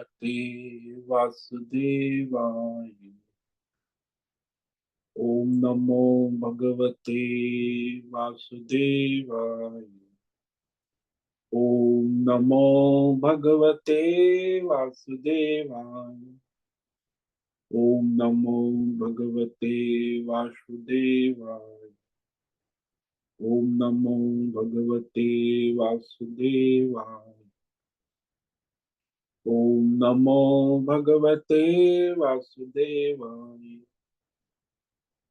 भगवते वासुदेवाय। ओम नमो भगवते वासुदेवाय। ओम नमो भगवते वासुदेवाय। ओम नमो भगवते वासुदेवाय। ओम नमो भगवते वासुदेवाय। ओम नमो भगवते वासुदेवाय।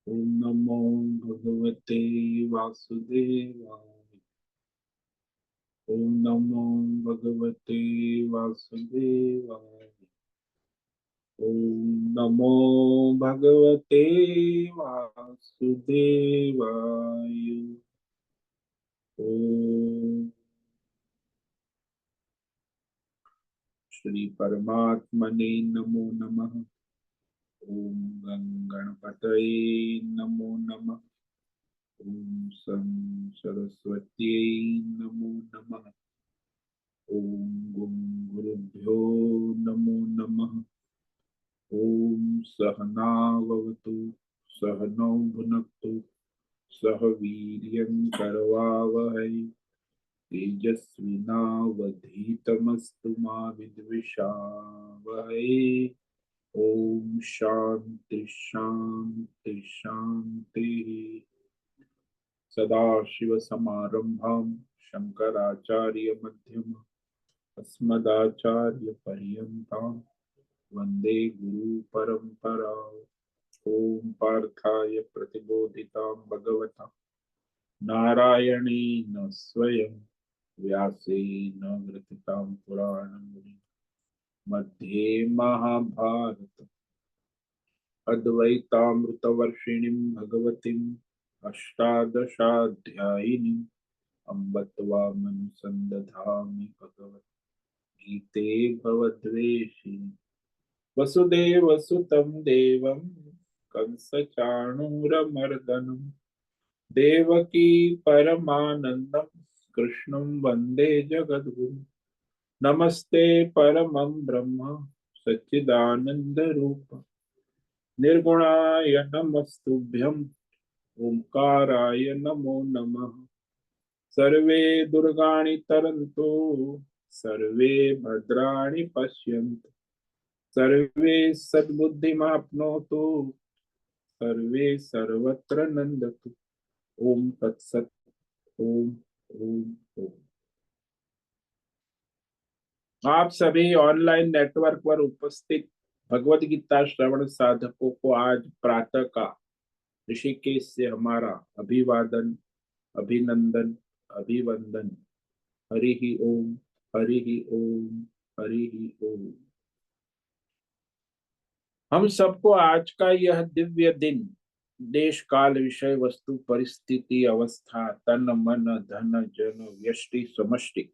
ओम नमो भगवते वासुदेवाय। ओम नमो भगवते वासुदेवाय। ओम नमो भगवते वासुदेवाय। ओम श्री परमात्मने नमो नमः। ओम गणपतये नमो नमः। ओम सं सरस्वत्यै नमो नमः। ओम गुरुभ्यो नमो नमः। ओम सहनाववतु सहनौ भुनक्तु सह वीर्यं करवावहै तेजस्विनावधीतमस्तु मा विद्विषावहै। ओम शांति शांति शांति। सदाशिव समारंभां शंकराचार्य मध्यम अस्मदाचार्य पर्यन्तां वंदे गुरु परंपरा। ओम पार्थाय प्रतिबोधितां भगवता नारायणेन स्वयं व्यासेन ग्रथितां पुराणमुनिं मध्ये महाभारत अद्वैतामृतवर्षिणीं भगवतीम् अष्टादशाध्यायिनीम् अम्ब त्वामनुसन्दधामि भगवद्गीते भवद्वेषिणि वसुदेवसुतं देवं कंसचाणूरमर्दनं देवकी परमानन्दं कृष्णं वन्दे जगद्गुरुं। नमस्ते परमं ब्रह्म सच्चिदानन्दरूप निर्गुणाय नमस्तुभ्यं ओंकाराय नमो नमः। सर्वे दुर्गाणि तरन्तु सर्वे भद्राणि पश्यन्तु सर्वे सद्बुद्धिमाप्नोतु सर्वे सर्वत्र नंदतु। ओम तत्सत। ओम ओम ओम। आप सभी ऑनलाइन नेटवर्क पर उपस्थित भगवत गीता श्रवण साधकों को आज प्रातः का ऋषिकेश से हमारा अभिवादन अभिनंदन अभिवंदन। हरि ही ओम हरि ही ओम हरि ही ओम। हम सबको आज का यह दिव्य दिन देश काल विषय वस्तु परिस्थिति अवस्था तन मन धन जन व्यष्टि समष्टि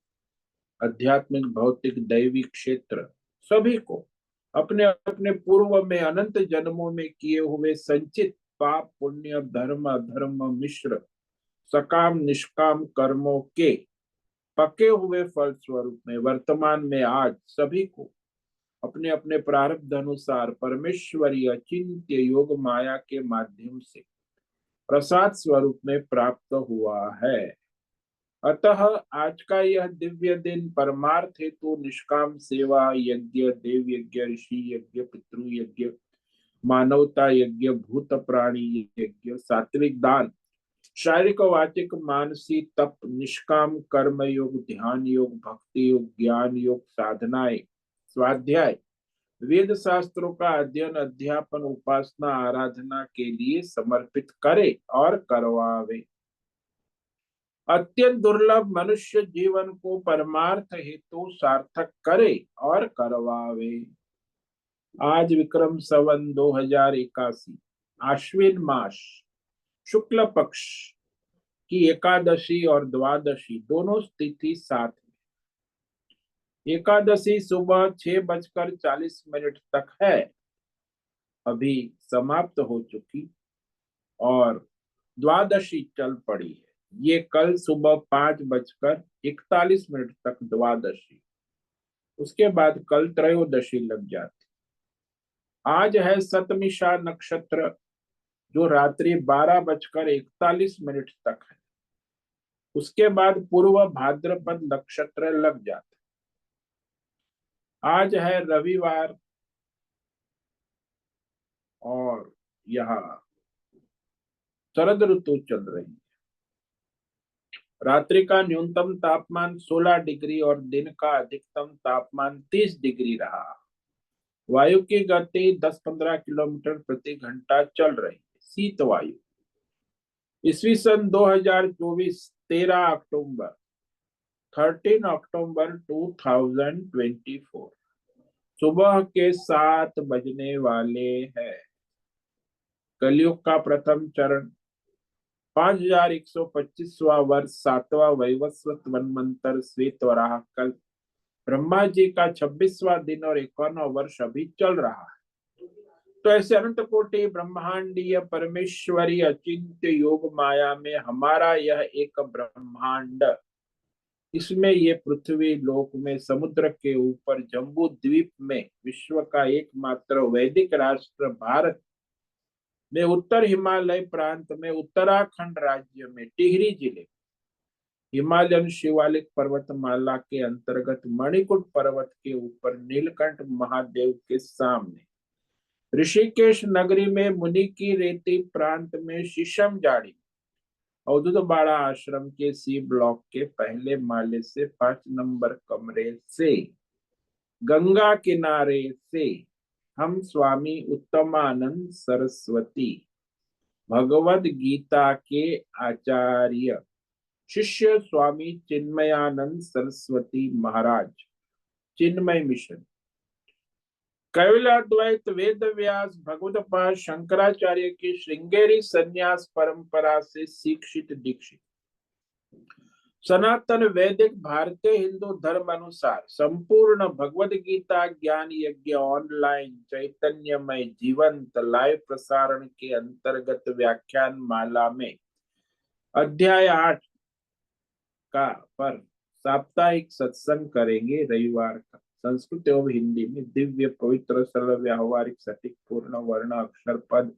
आध्यात्मिक भौतिक दैवी क्षेत्र सभी को अपने अपने पूर्व में अनंत जन्मों में किए हुए संचित पाप पुण्य धर्म अधर्म मिश्र सकाम निष्काम कर्मों के पके हुए फल स्वरूप में वर्तमान में आज सभी को अपने अपने प्रारब्ध अनुसार परमेश्वरीय अचिंत्य योग माया के माध्यम से प्रसाद स्वरूप में प्राप्त हुआ है। अतः आज का यह दिव्य दिन परमार्थ हेतु निष्काम सेवा यज्ञ देव यज्ञ ऋषि यज्ञ पितृ यज्ञ मानवता यज्ञ भूत प्राणी यज्ञ सात्विक दान शारीरिक वाचिक मानसिक तप निष्काम कर्म योग ध्यान योग भक्ति योग ज्ञान योग साधनाएं स्वाध्याय वेद शास्त्रों का अध्ययन अध्यापन उपासना आराधना के लिए समर्पित करे और करवावे। अत्यंत दुर्लभ मनुष्य जीवन को परमार्थ हेतु सार्थक करे और करवावे। आज विक्रम संवत 2081 आश्विन मास शुक्ल पक्ष की एकादशी और द्वादशी दोनों तिथि साथ में। एकादशी सुबह 6:40 तक है, अभी समाप्त हो चुकी, और द्वादशी चल पड़ी है। ये कल सुबह 5:41 तक द्वादशी। उसके बाद कल त्रयोदशी लग जाती। आज है सतमिषा नक्षत्र, जो रात्रि 12:41 तक है। उसके बाद पूर्व भाद्रपद नक्षत्र लग जाता। आज है रविवार और यहाँ शरद ऋतु चल रही है। रात्रि का न्यूनतम तापमान 16 डिग्री और दिन का अधिकतम तापमान 30 डिग्री रहा। वायु की गति 10-15 किलोमीटर प्रति घंटा चल रही है, शीत वायु। ईस्वी सन 2024, 13 अक्टूबर 13 अक्टूबर 2024, सुबह के 7 बजने वाले हैं। कलयुग का प्रथम चरण, 5125वां वर्ष, 7वां वैवस्वत मनमंत्र, श्वेत वराह कल्प। ब्रह्मा जी का 26वां दिन और 51वां वर्ष अभी चल रहा है। तो ऐसे अनंत कोटि ब्रह्मांडीय परमेश्वरी अचिंत्य योग माया में हमारा यह एक ब्रह्मांड, इसमें ये पृथ्वी लोक में समुद्र के ऊपर जम्बू द्वीप में विश्व का एकमात्र वैदिक राष्ट्र भारत में उत्तर हिमालय प्रांत में उत्तराखंड राज्य में टिहरी जिले हिमालयन शिवालिक पर्वतमाला के अंतर्गत मणिकुट पर्वत के ऊपर नीलकंठ महादेव के सामने ऋषिकेश नगरी में मुनि की रेती प्रांत में शीशम जाड़ी अवधूत बाड़ा आश्रम के सी ब्लॉक के पहले माले से 5 नंबर कमरे से गंगा किनारे से हम स्वामी उत्तमानंद सरस्वती भगवद गीता के आचार्य शिष्य स्वामी चिन्मयानंद सरस्वती महाराज, चिन्मय मिशन, कैवल्याद्वैत वेद व्यास भगवतपाद शंकराचार्य की श्रृंगेरी संन्यास परंपरा से शिक्षित दीक्षित सनातन वैदिक भारतीय हिंदू धर्म अनुसार संपूर्ण भगवद गीता ज्ञान यज्ञ ऑनलाइन चैतन्यमय जीवंत लाइव प्रसारण के अंतर्गत व्याख्यान माला में अध्याय 8 का पर साप्ताहिक सत्संग करेंगे। रविवार का संस्कृत एवं हिंदी में दिव्य पवित्र सरल व्यावहारिक सटीक पूर्ण वर्ण अक्षर पद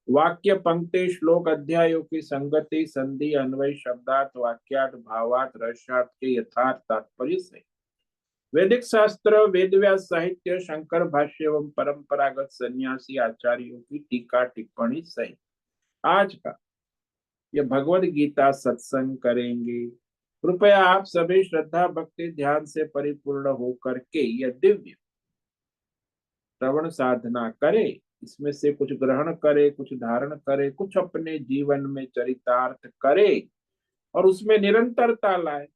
वाक्य पंक्ति श्लोक अध्यायों की संगति संधि अन्वय शब्दार्थ वाक्यार्थ भावार्थ रसार्थ के यथार्थ तात्पर्य से वैदिक शास्त्र वेद व्यास साहित्य शंकर भाष्य एवं परंपरागत सन्यासी आचार्यों की टीका टिप्पणी सहित आज का यह भगवद गीता सत्संग करेंगे। कृपया आप सभी श्रद्धा भक्ति ध्यान से परिपूर्ण होकर के यह दिव्य श्रवण साधना करें। इसमें से कुछ ग्रहण करे, कुछ धारण करे, कुछ अपने जीवन में चरितार्थ करे और उसमें निरंतरता लाए।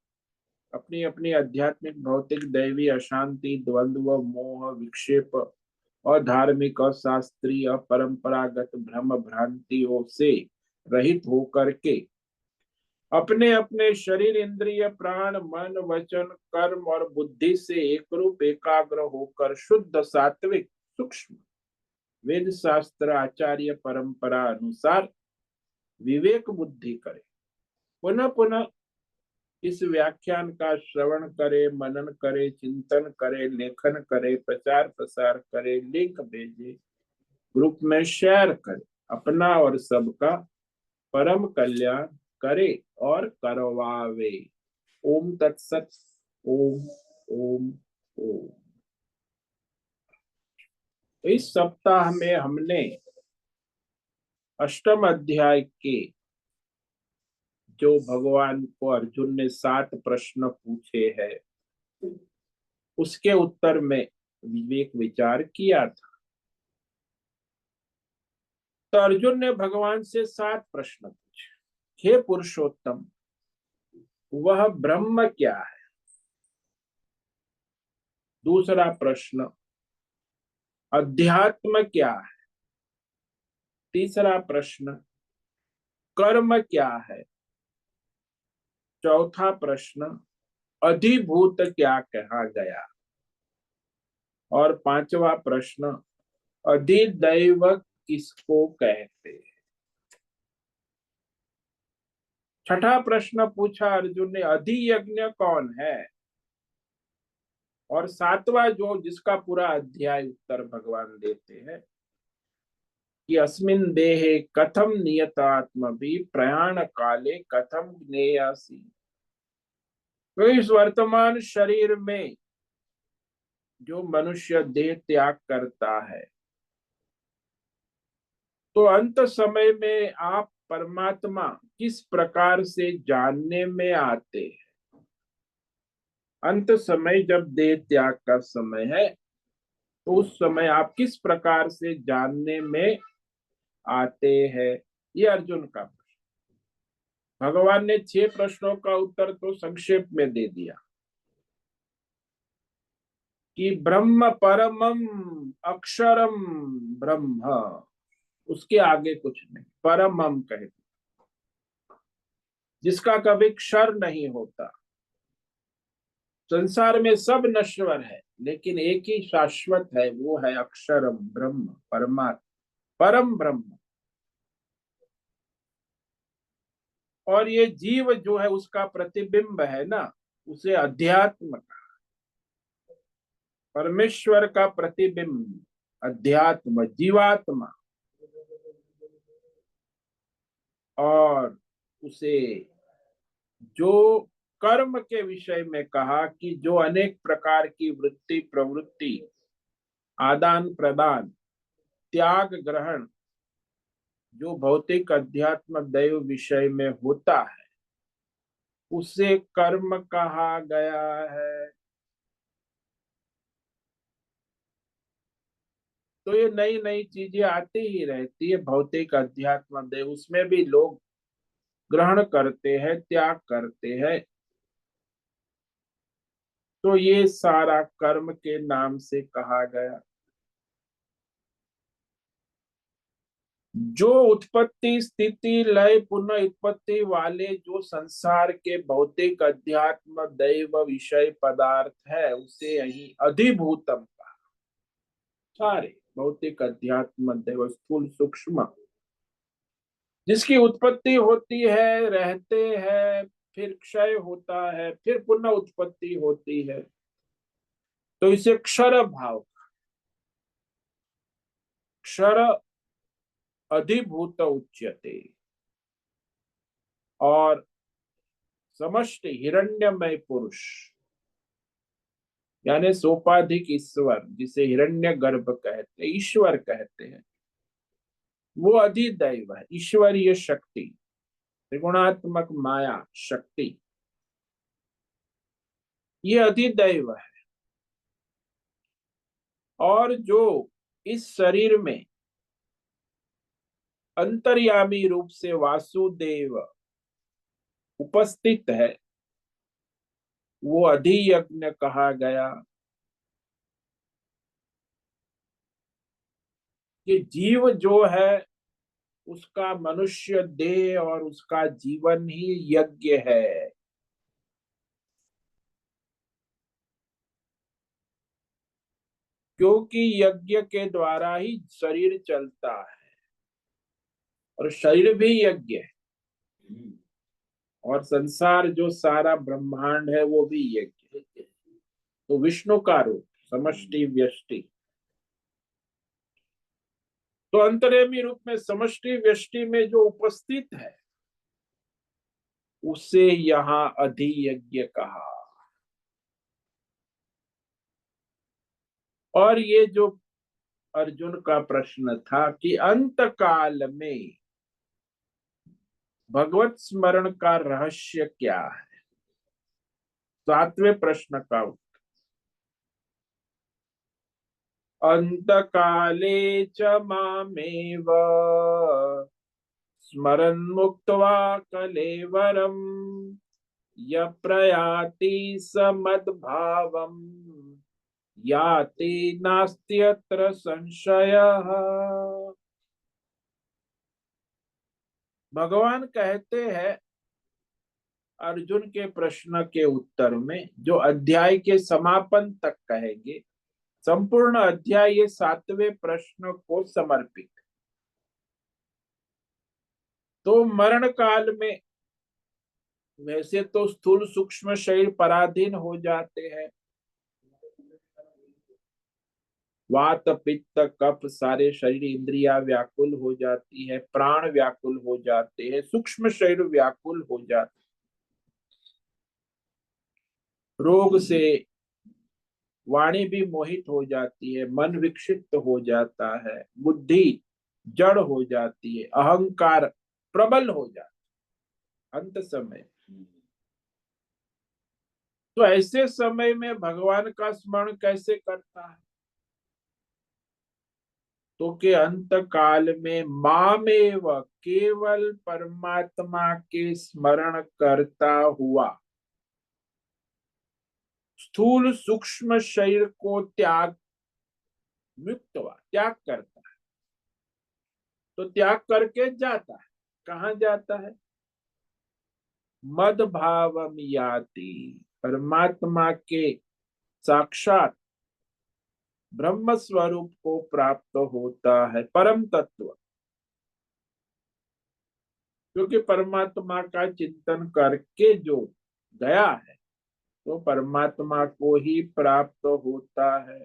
अपनी अपनी आध्यात्मिक भौतिक दैवी अशांति द्वंद्व मोह विक्षेप और धार्मिक और शास्त्रीय परंपरागत भ्रम भ्रांतियों से रहित होकर के अपने अपने शरीर इंद्रिय प्राण मन वचन कर्म और बुद्धि से एक रूप एकाग्र होकर शुद्ध सात्विक सूक्ष्म वेद शास्त्र आचार्य परंपरा अनुसार विवेक बुद्धि करे। पुनः पुनः इस व्याख्यान का श्रवण करे, मनन करे, चिंतन करे, लेखन करे, प्रचार प्रसार करे, लिंक भेजे, ग्रुप में शेयर करे, अपना और सबका परम कल्याण करे और करवावे। ओम तत्सत। ओम ओम ओम। इस सप्ताह में हमने अष्टम अध्याय के जो भगवान को अर्जुन ने 7 प्रश्न पूछे हैं उसके उत्तर में विवेक विचार किया था। तो अर्जुन ने भगवान से 7 प्रश्न पूछे। हे पुरुषोत्तम, वह ब्रह्म क्या है? दूसरा प्रश्न, अध्यात्म क्या है? तीसरा प्रश्न, कर्म क्या है? चौथा प्रश्न, अधिभूत क्या कहा गया? और 5वां प्रश्न, अधिदैव किसको कहते हैं? छठा प्रश्न पूछा अर्जुन ने, अधियज्ञ कौन है? और सातवां जो जिसका पूरा अध्याय उत्तर भगवान देते हैं कि अस्मिन् देहे कथम नियतात्मभि प्रयाण काले कथम ज्ञेयसि। तो इस वर्तमान शरीर में जो मनुष्य देह त्याग करता है तो अंत समय में आप परमात्मा किस प्रकार से जानने में आते हैं। अंत समय जब देह त्याग का समय है तो उस समय आप किस प्रकार से जानने में आते हैं। ये अर्जुन का प्रश्न। भगवान ने 6 प्रश्नों का उत्तर तो संक्षेप में दे दिया कि ब्रह्म परमम अक्षरम ब्रह्म, उसके आगे कुछ नहीं, परमम कहे जिसका कभी क्षर नहीं होता। संसार में सब नश्वर है लेकिन एक ही शाश्वत है, वो है अक्षरम ब्रह्म, परमात्मा, परम ब्रह्म। और ये जीव जो है उसका प्रतिबिंब है ना, उसे अध्यात्म का, परमेश्वर का प्रतिबिंब, अध्यात्म, जीवात्मा। और उसे जो कर्म के विषय में कहा कि जो अनेक प्रकार की वृत्ति प्रवृत्ति, आदान प्रदान, त्याग ग्रहण जो भौतिक अध्यात्म दैव विषय में होता है उसे कर्म कहा गया है। तो ये नई नई चीजें आती ही रहती है, भौतिक अध्यात्म देव उसमें भी लोग ग्रहण करते हैं, त्याग करते हैं। तो ये सारा कर्म के नाम से कहा गया। जो उत्पत्ति स्थिति लय पुनः उत्पत्ति वाले जो संसार के भौतिक अध्यात्म दैव विषय पदार्थ है उसे यही अधिभूतम कहा। सारे भौतिक अध्यात्म दैव स्थूल सूक्ष्म जिसकी उत्पत्ति होती है, रहते हैं, फिर क्षय होता है, फिर पुनः उत्पत्ति होती है, तो इसे क्षर भाव, क्षर अधिभूत उच्यते। और समष्टि हिरण्यमय पुरुष यानी सोपाधिक ईश्वर जिसे हिरण्य गर्भ कहते हैं, ईश्वर कहते हैं, वो अधिदैव है, ईश्वरीय शक्ति, त्रिगुणात्मक माया शक्ति, ये अधिदैव है। और जो इस शरीर में अंतर्यामी रूप से वासुदेव उपस्थित है वो अधियज्ञ कहा गया। कि जीव जो है उसका मनुष्य देह और उसका जीवन ही यज्ञ है। क्योंकि यज्ञ के द्वारा ही शरीर चलता है और शरीर भी यज्ञ है। और संसार जो सारा ब्रह्मांड है वो भी यज्ञ है। तो विष्णु का रूप समष्टि व्यष्टि, तो अंतर्यामी रूप में समष्टि व्यष्टि में जो उपस्थित है उसे यहाँ अधियज्ञ कहा। और ये जो अर्जुन का प्रश्न था कि अंत काल में भगवत स्मरण का रहस्य क्या है, 7वें प्रश्न का उत्तर, अंत काले च मामेव स्मरन् मुक्त्वा कलेवरम य प्रयाति स मद्भावम् याति नास्त्यत्र संशयः। भगवान कहते हैं अर्जुन के प्रश्न के उत्तर में, जो अध्याय के समापन तक कहेंगे, संपूर्ण अध्याय ये 7वें प्रश्न को समर्पित। तो मरण काल में वैसे तो स्थूल सूक्ष्म शरीर पराधीन हो जाते हैं, वात पित्त कफ सारे शरीर इंद्रिया व्याकुल हो जाती है, प्राण व्याकुल हो जाते हैं, सूक्ष्म शरीर व्याकुल हो जाते, रोग से वाणी भी मोहित हो जाती है, मन विक्षिप्त हो जाता है, बुद्धि जड़ हो जाती है, अहंकार प्रबल हो जाता है अंत समय। तो ऐसे समय में भगवान का स्मरण कैसे करता है? तो के अंत काल में मामेव केवल परमात्मा के स्मरण करता हुआ स्थूल सूक्ष्म शरीर को त्याग मुक्त हुआ, त्याग करता है। तो त्याग करके जाता है, कहाँ जाता है? मद भावम याति, परमात्मा के साक्षात ब्रह्म स्वरूप को प्राप्त होता है, परम तत्व। क्योंकि परमात्मा का चिंतन करके जो गया है तो परमात्मा को ही प्राप्त होता है।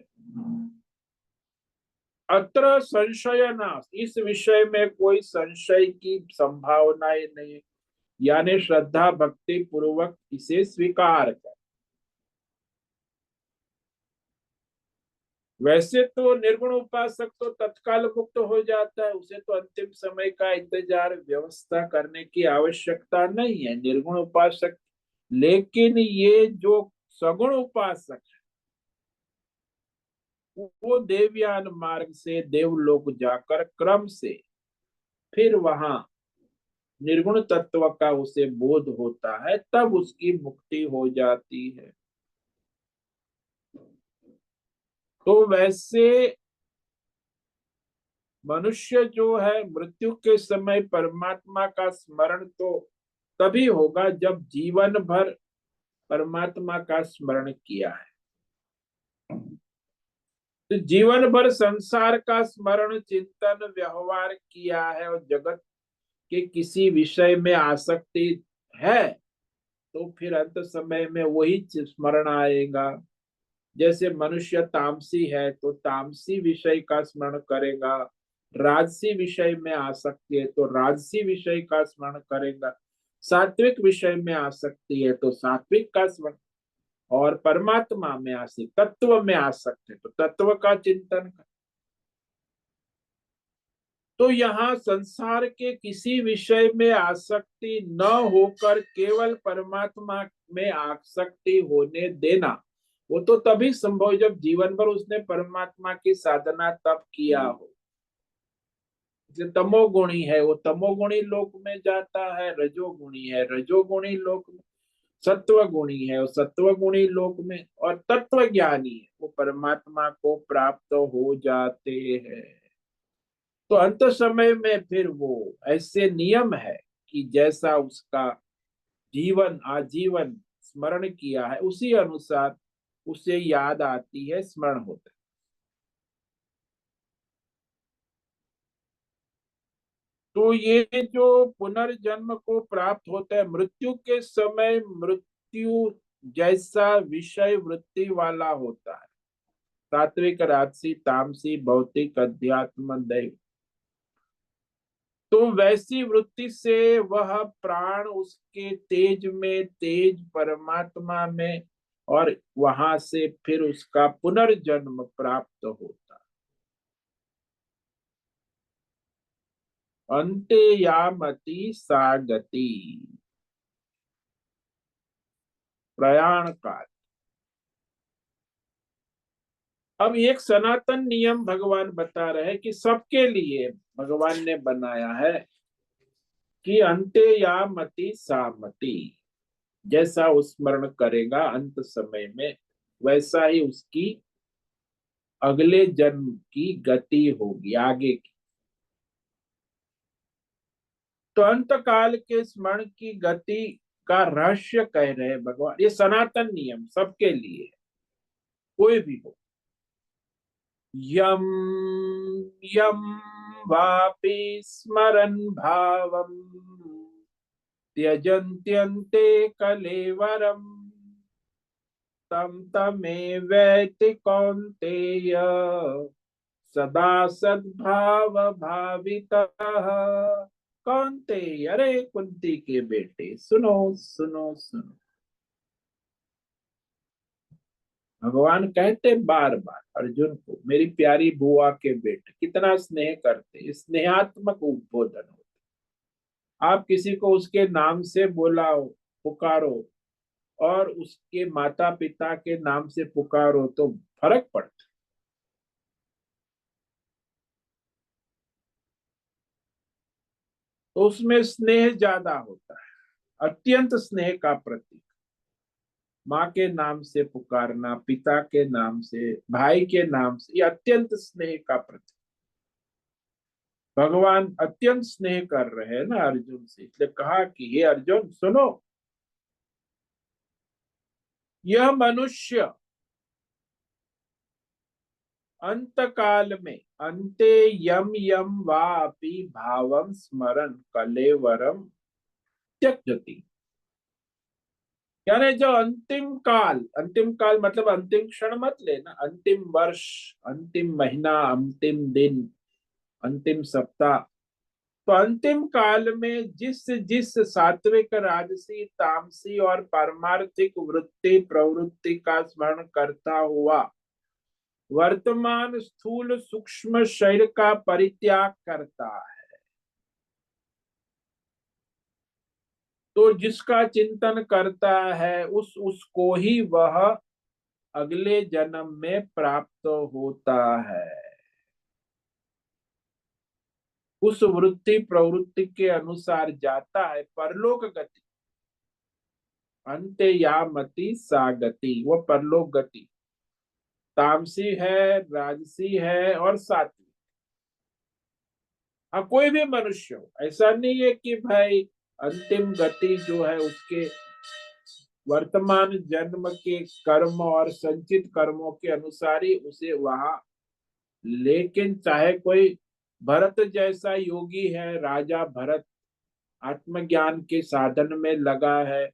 अत्र संशय नाश, इस विषय में कोई संशय की संभावना ही नहीं, यानी श्रद्धा भक्ति पूर्वक इसे स्वीकार कर। वैसे तो निर्गुण उपासक तो तत्काल मुक्त हो जाता है, उसे तो अंतिम समय का इंतजार व्यवस्था करने की आवश्यकता नहीं है, निर्गुण उपासक। लेकिन ये जो सगुण उपासक है वो देवयान मार्ग से देवलोक जाकर क्रम से फिर वहां निर्गुण तत्व का उसे बोध होता है, तब उसकी मुक्ति हो जाती है। तो वैसे मनुष्य जो है मृत्यु के समय परमात्मा का स्मरण तो तभी होगा जब जीवन भर परमात्मा का स्मरण किया है। तो जीवन भर संसार का स्मरण चिंतन व्यवहार किया है और जगत के किसी विषय में आसक्ति है, तो फिर अंत समय में वही स्मरण आएगा। जैसे मनुष्य तामसी है तो तामसी विषय का स्मरण करेगा, राजसी विषय में आसक्ति है तो राजसी विषय का स्मरण करेगा, सात्विक विषय में आसक्ति है तो सात्विक का स्मरण, और परमात्मा में आसक्ति तत्व में आसक्ति है तो तत्व का चिंतन कर। तो यहाँ संसार के किसी विषय में आसक्ति न होकर केवल परमात्मा में आसक्ति होने देना, वो तो तभी संभव जब जीवन भर उसने परमात्मा की साधना तप किया हो। जैसे तमोगुणी है वो तमोगुणी लोक में जाता है, रजोगुणी है रजोगुणी लोक में, सत्व गुणी है वो सत्व गुणी लोक में, और तत्व ज्ञानी है वो परमात्मा को प्राप्त हो जाते हैं। तो अंत समय में फिर वो ऐसे नियम है कि जैसा उसका जीवन आजीवन स्मरण किया है उसी अनुसार उसे याद आती है, स्मरण होता है। तो ये जो पुनर्जन्म को प्राप्त होता है मृत्यु के समय, मृत्यु जैसा विषय वृत्ति वाला होता है, सात्विक राजसी तामसी भौतिक अध्यात्म दैव। तो वैसी वृत्ति से वह प्राण उसके तेज में तेज परमात्मा में, और वहां से फिर उसका पुनर्जन्म प्राप्त होता। अंते यामति सा गति, प्रयाण काल। अब एक सनातन नियम भगवान बता रहे हैं कि सबके लिए भगवान ने बनाया है कि अंते यामति सा मति, जैसा वो स्मरण करेगा अंत समय में वैसा ही उसकी अगले जन्म की गति होगी आगे की। तो अंत काल के स्मरण की गति का रहस्य कह रहे हैं भगवान, ये सनातन नियम सबके लिए है, कोई भी हो। यम यम वापि स्मरन् भावम त्यजन्त्यन्ते कलेवरम तम तमेवेति कौन्तेय सदा सद्भाव भावितः। कौन्तेय, अरे कुंती के बेटे, सुनो सुनो सुनो। भगवान कहते बार बार अर्जुन को, मेरी प्यारी बुआ के बेटे, कितना स्नेह करते, स्नेहात्मक उद्बोधन होते। आप किसी को उसके नाम से बुलाओ, पुकारो, और उसके माता पिता के नाम से पुकारो तो फर्क पड़ता। तो उसमें स्नेह ज्यादा होता है, अत्यंत स्नेह का प्रतीक। माँ के नाम से पुकारना, पिता के नाम से, भाई के नाम से, ये अत्यंत स्नेह का प्रतीक। भगवान अत्यंत स्नेह कर रहे हैं ना अर्जुन से, इसलिए कहा कि हे अर्जुन सुनो, यह मनुष्य अंत काल में अंते यम यम वापि भावम स्मरण कलेवरम त्यजति। यानी जो अंतिम काल मतलब अंतिम क्षण मत लेना, अंतिम वर्ष, अंतिम महीना, अंतिम दिन, अंतिम सप्ताह। तो अंतिम काल में जिस जिस सात्विक, राजसी, तामसी और पारमार्थिक वृत्ति प्रवृत्ति का स्मरण करता हुआ वर्तमान स्थूल सूक्ष्म शरीर का परित्याग करता है, तो जिसका चिंतन करता है उसको ही वह अगले जन्म में प्राप्त होता है। उस वृत्ति प्रवृत्ति के अनुसार जाता है परलोक गति। अंत्य यामति सा गति, वो परलोक गति तामसी है, राजसी है और सात्विक। हाँ, कोई भी मनुष्य हो, ऐसा नहीं है कि भाई अंतिम गति जो है उसके वर्तमान जन्म के कर्म और संचित कर्मों के अनुसार ही उसे वहां। लेकिन चाहे कोई भरत जैसा योगी है, राजा भरत आत्मज्ञान के साधन में लगा है,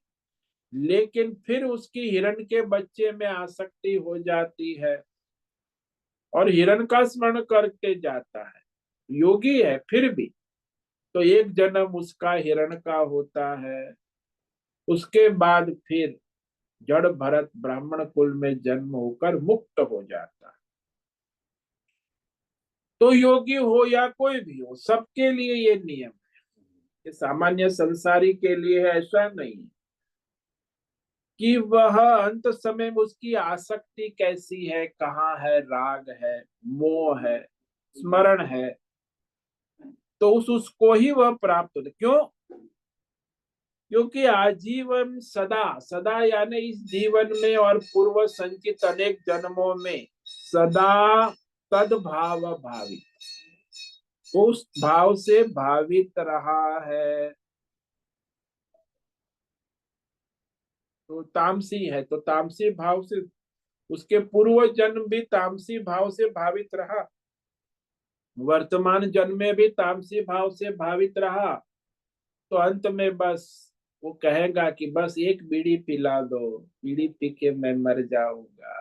लेकिन फिर उसकी हिरण के बच्चे में आसक्ति हो जाती है और हिरण का स्मरण करते जाता है, योगी है फिर भी, तो एक जन्म उसका हिरण का होता है। उसके बाद फिर जड़ भरत ब्राह्मण कुल में जन्म होकर मुक्त हो जाता है। तो योगी हो या कोई भी हो, सबके लिए ये नियम है। ये सामान्य संसारी के लिए है ऐसा नहीं कि वह अंत समय में उसकी आसक्ति कैसी है, कहाँ है, राग है, मोह है, स्मरण है, तो उसको ही वह प्राप्त होता। क्यों? क्योंकि आजीवन सदा सदा यानी इस जीवन में और पूर्व संचित अनेक जन्मों में सदा तद्भाव भावित, उस भाव से भावित रहा है। तो तामसी है तो तामसी भाव से, उसके पूर्व जन्म भी तामसी भाव से भावित रहा, वर्तमान जन्म में भी तामसी भाव से भावित रहा। तो अंत में बस वो कहेगा कि बस एक बीड़ी पिला दो, बीड़ी पी के मैं मर जाऊंगा।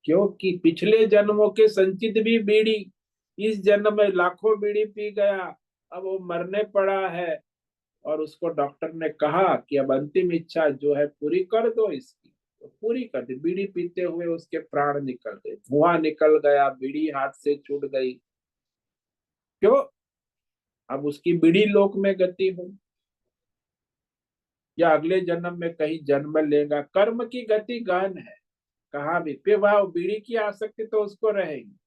क्योंकि पिछले जन्मों के संचित भी बीड़ी, इस जन्म में लाखों बीड़ी पी गया, अब वो मरने पड़ा है। और उसको डॉक्टर ने कहा कि अब अंतिम इच्छा जो है पूरी कर दो इसकी, तो पूरी कर दी। बीड़ी पीते हुए उसके प्राण निकल गए, धुआं निकल गया, बीड़ी हाथ से छूट गई। क्यों? अब उसकी बीड़ी लोक में गति हो, या अगले जन्म में कहीं जन्म लेगा। कर्म की गति गहन है, कहाँ भी फिर वह बीड़ी की आसक्ति तो उसको रहेगी।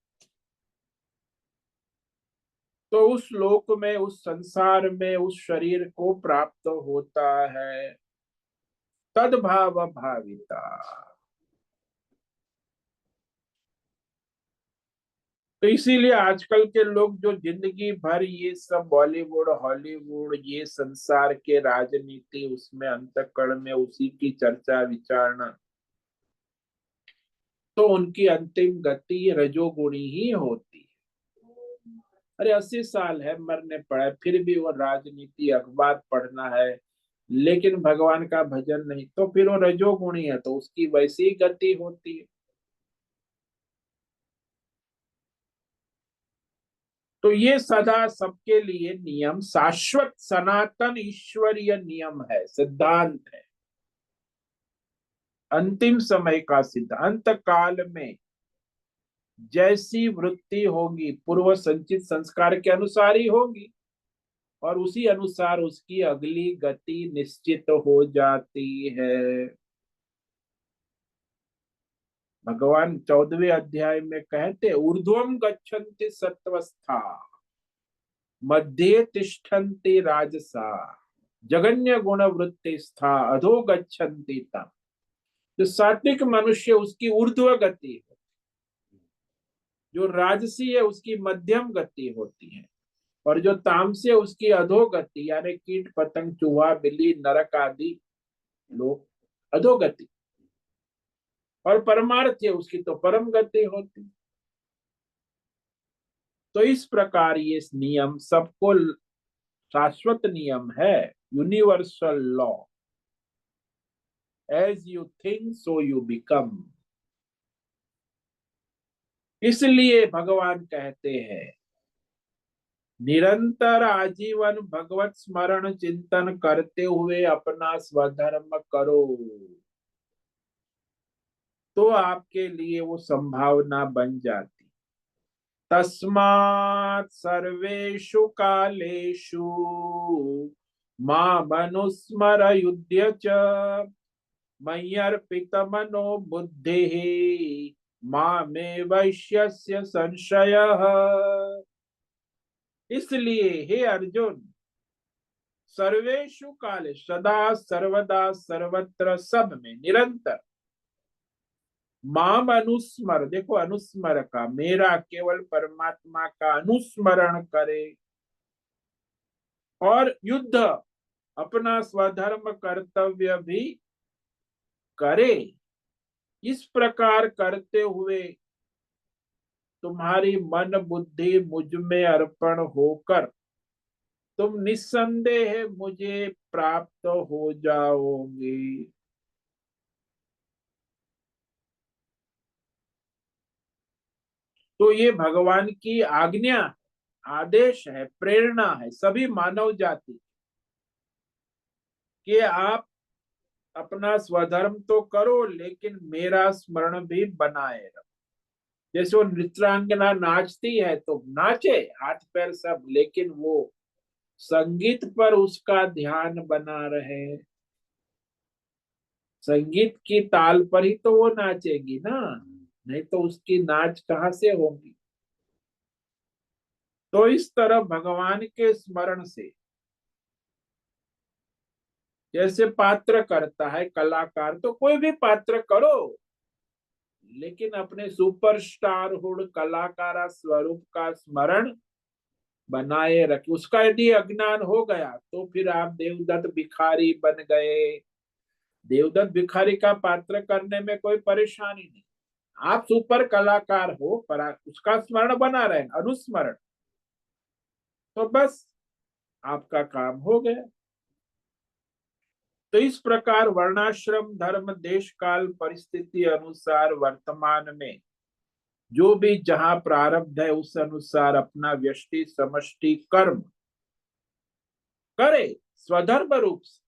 तो उस लोक में, उस संसार में उस शरीर को प्राप्त होता है तद्भाव भाविता। तो इसीलिए आजकल के लोग जो जिंदगी भर ये सब बॉलीवुड, हॉलीवुड, ये संसार के राजनीति, उसमें अंतःकरण में उसी की चर्चा विचारणा, तो उनकी अंतिम गति रजोगुणी ही होती है। अरे 80 साल है, मरने पड़ा है, फिर भी वो राजनीति, अखबार पढ़ना है, लेकिन भगवान का भजन नहीं, तो फिर वो रजोगुणी है, तो उसकी वैसी ही गति होती है। तो ये सदा सबके लिए नियम, शाश्वत सनातन ईश्वरीय नियम है, सिद्धांत है। अंतिम समय का सिद्धांत, काल में जैसी वृत्ति होगी पूर्व संचित संस्कार के अनुसार ही होगी, और उसी अनुसार उसकी अगली गति निश्चित हो जाती है। भगवान 14वें अध्याय में कहते, ऊर्ध्वम गच्छन्ति सत्वस्था, मध्ये तिष्ठन्ति राजसा, जगन्य गुण वृत्ति स्था, अधो गच्छन्ति तम। जो सात्विक मनुष्य उसकी ऊर्ध्व गति है, जो राजसी है उसकी मध्यम गति होती है, और जो तामसी है उसकी अधोगति, यानी कीट पतंग चूहा बिल्ली नरक आदि लोग अधोगति, और परमार्थ है उसकी तो परम गति होती। तो इस प्रकार ये नियम सबको शाश्वत नियम है, universal law, as you think so you become. इसलिए भगवान कहते हैं, निरंतर आजीवन भगवत स्मरण चिंतन करते हुए अपना स्वधर्म करो, तो आपके लिए वो संभावना बन जाती। तस्मात् सर्वेषु कालेषु मामनुस्मर युध्य च, मय्यर्पितमनो बुद्धिः मामे वैश्यस्य संशयः। इसलिए हे अर्जुन, सर्वेषु काले, सदा सर्वदा सर्वत्र सब में निरंतर, माम अनुस्मर, देखो अनुस्मर का, मेरा केवल परमात्मा का अनुस्मरण करे, और युद्ध, अपना स्वधर्म कर्तव्य भी करे। इस प्रकार करते हुए तुम्हारी मन बुद्धि मुझ में अर्पण होकर तुम निस्संदेह मुझे प्राप्त हो जाओगे। तो ये भगवान की आज्ञा, आदेश है, प्रेरणा है सभी मानव जाति, कि आप अपना स्वधर्म तो करो लेकिन मेरा स्मरण भी बनाए रखो। जैसे वो नृत्रांगना नाचती है तो नाचे हाथ पैर सब, लेकिन वो संगीत पर उसका ध्यान बना रहे, संगीत की ताल पर ही तो वो नाचेगी ना, नहीं तो उसकी नाच कहाँ से होगी। तो इस तरह भगवान के स्मरण से, जैसे पात्र करता है कलाकार, तो कोई भी पात्र करो, लेकिन अपने सुपरस्टार हुड कलाकार स्वरूप का स्मरण बनाए रखे। उसका यदि अज्ञान हो गया तो फिर आप देवदत्त भिखारी बन गए। देवदत्त भिखारी का पात्र करने में कोई परेशानी नहीं, आप सुपर कलाकार हो, पर उसका स्मरण बना रहे, अनुस्मरण, तो बस आपका काम हो गया। तो इस प्रकार वर्णाश्रम धर्म देश काल परिस्थिति अनुसार वर्तमान में जो भी जहां प्रारब्ध है उस अनुसार अपना व्यष्टि समष्टि कर्म करे स्वधर्म रूप से,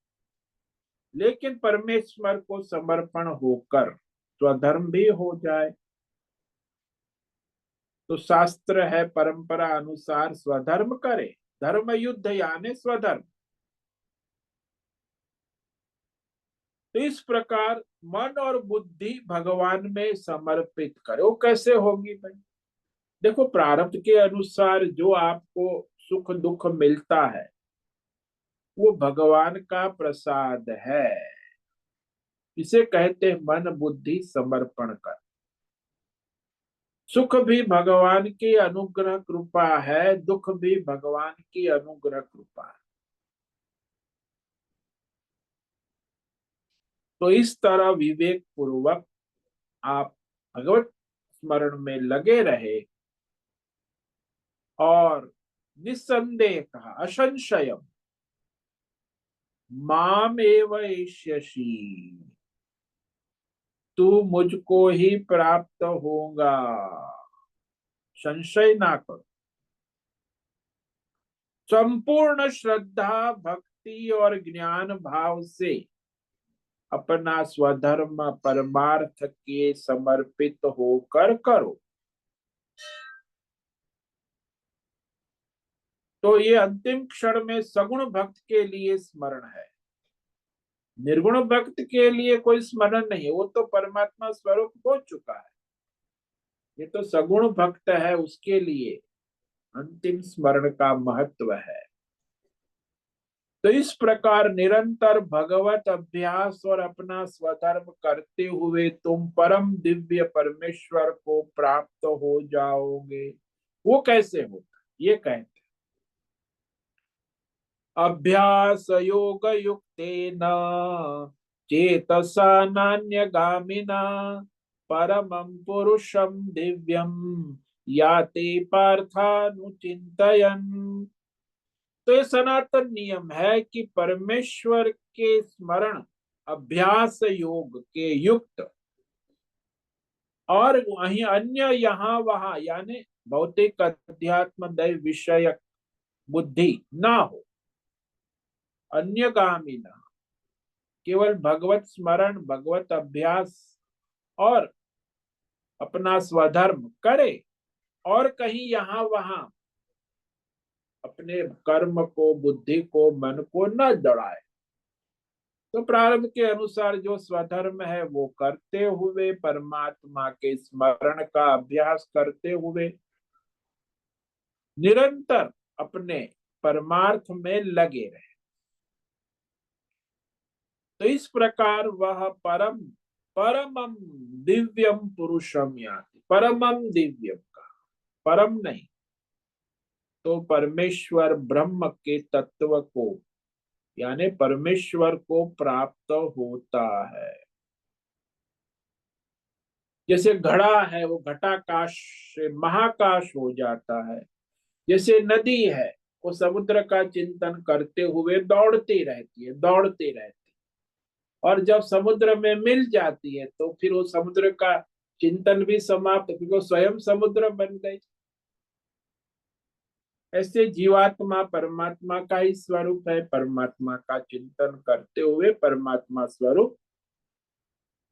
लेकिन परमेश्वर को समर्पण होकर स्वधर्म भी हो जाए। तो शास्त्र है परंपरा अनुसार स्वधर्म करे, धर्म युद्ध यानी स्वधर्म। तो इस प्रकार मन और बुद्धि भगवान में समर्पित करे। वो कैसे होगी भाई? देखो, प्रारब्ध के अनुसार जो आपको सुख दुख मिलता है वो भगवान का प्रसाद है। इसे कहते हैं मन बुद्धि समर्पण कर। सुख भी भगवान की अनुग्रह कृपा है, दुख भी भगवान की अनुग्रह कृपा है। तो इस तरह विवेक पूर्वक आप भगवत स्मरण में लगे रहे, और निस्संदेह कहा, असंशयम, माम एव एष्यसि, तू मुझको ही प्राप्त होगा, संशय ना करो। संपूर्ण श्रद्धा भक्ति और ज्ञान भाव से अपना स्वधर्म परमार्थ के समर्पित होकर करो, तो ये अंतिम क्षण में सगुण भक्त के लिए स्मरण है। निर्गुण भक्त के लिए कोई स्मरण नहीं है, वो तो परमात्मा स्वरूप हो चुका है। ये तो सगुण भक्त है, उसके लिए अंतिम स्मरण का महत्व है। तो इस प्रकार निरंतर भगवत अभ्यास और अपना स्वधर्म करते हुए तुम परम दिव्य परमेश्वर को प्राप्त हो जाओगे। वो कैसे होता, ये कहते अभ्यास योग युक्तेन चेतसा नान्यगामिना परमं पुरुषं दिव्यं याते पार्थानुचिन्तयन्। तो ये सनातन नियम है कि परमेश्वर के स्मरण अभ्यास योग के युक्त और वहीं अन्य यहाँ वहां यानी भौतिक अध्यात्म दैव विषयक बुद्धि ना हो, अन्यगामी ना, केवल भगवत स्मरण भगवत अभ्यास और अपना स्वधर्म करे और कहीं यहाँ वहां अपने कर्म को बुद्धि को मन को न दौड़ाए। तो प्रारब्ध के अनुसार जो स्वधर्म है वो करते हुए परमात्मा के स्मरण का अभ्यास करते हुए निरंतर अपने परमार्थ में लगे रहे, तो इस प्रकार वह परम परमम दिव्यम पुरुषम याति, परमम दिव्यम का परम नहीं तो परमेश्वर ब्रह्म के तत्व को यानी परमेश्वर को प्राप्त होता है। जैसे घड़ा है वो घटाकाश से महाकाश हो जाता है, जैसे नदी है वो समुद्र का चिंतन करते हुए दौड़ती रहती है, दौड़ती रहती है, और जब समुद्र में मिल जाती है तो फिर वो समुद्र का चिंतन भी समाप्त, क्योंकि वो स्वयं समुद्र बन गई। ऐसे जीवात्मा परमात्मा का ही स्वरूप है, परमात्मा का चिंतन करते हुए परमात्मा स्वरूप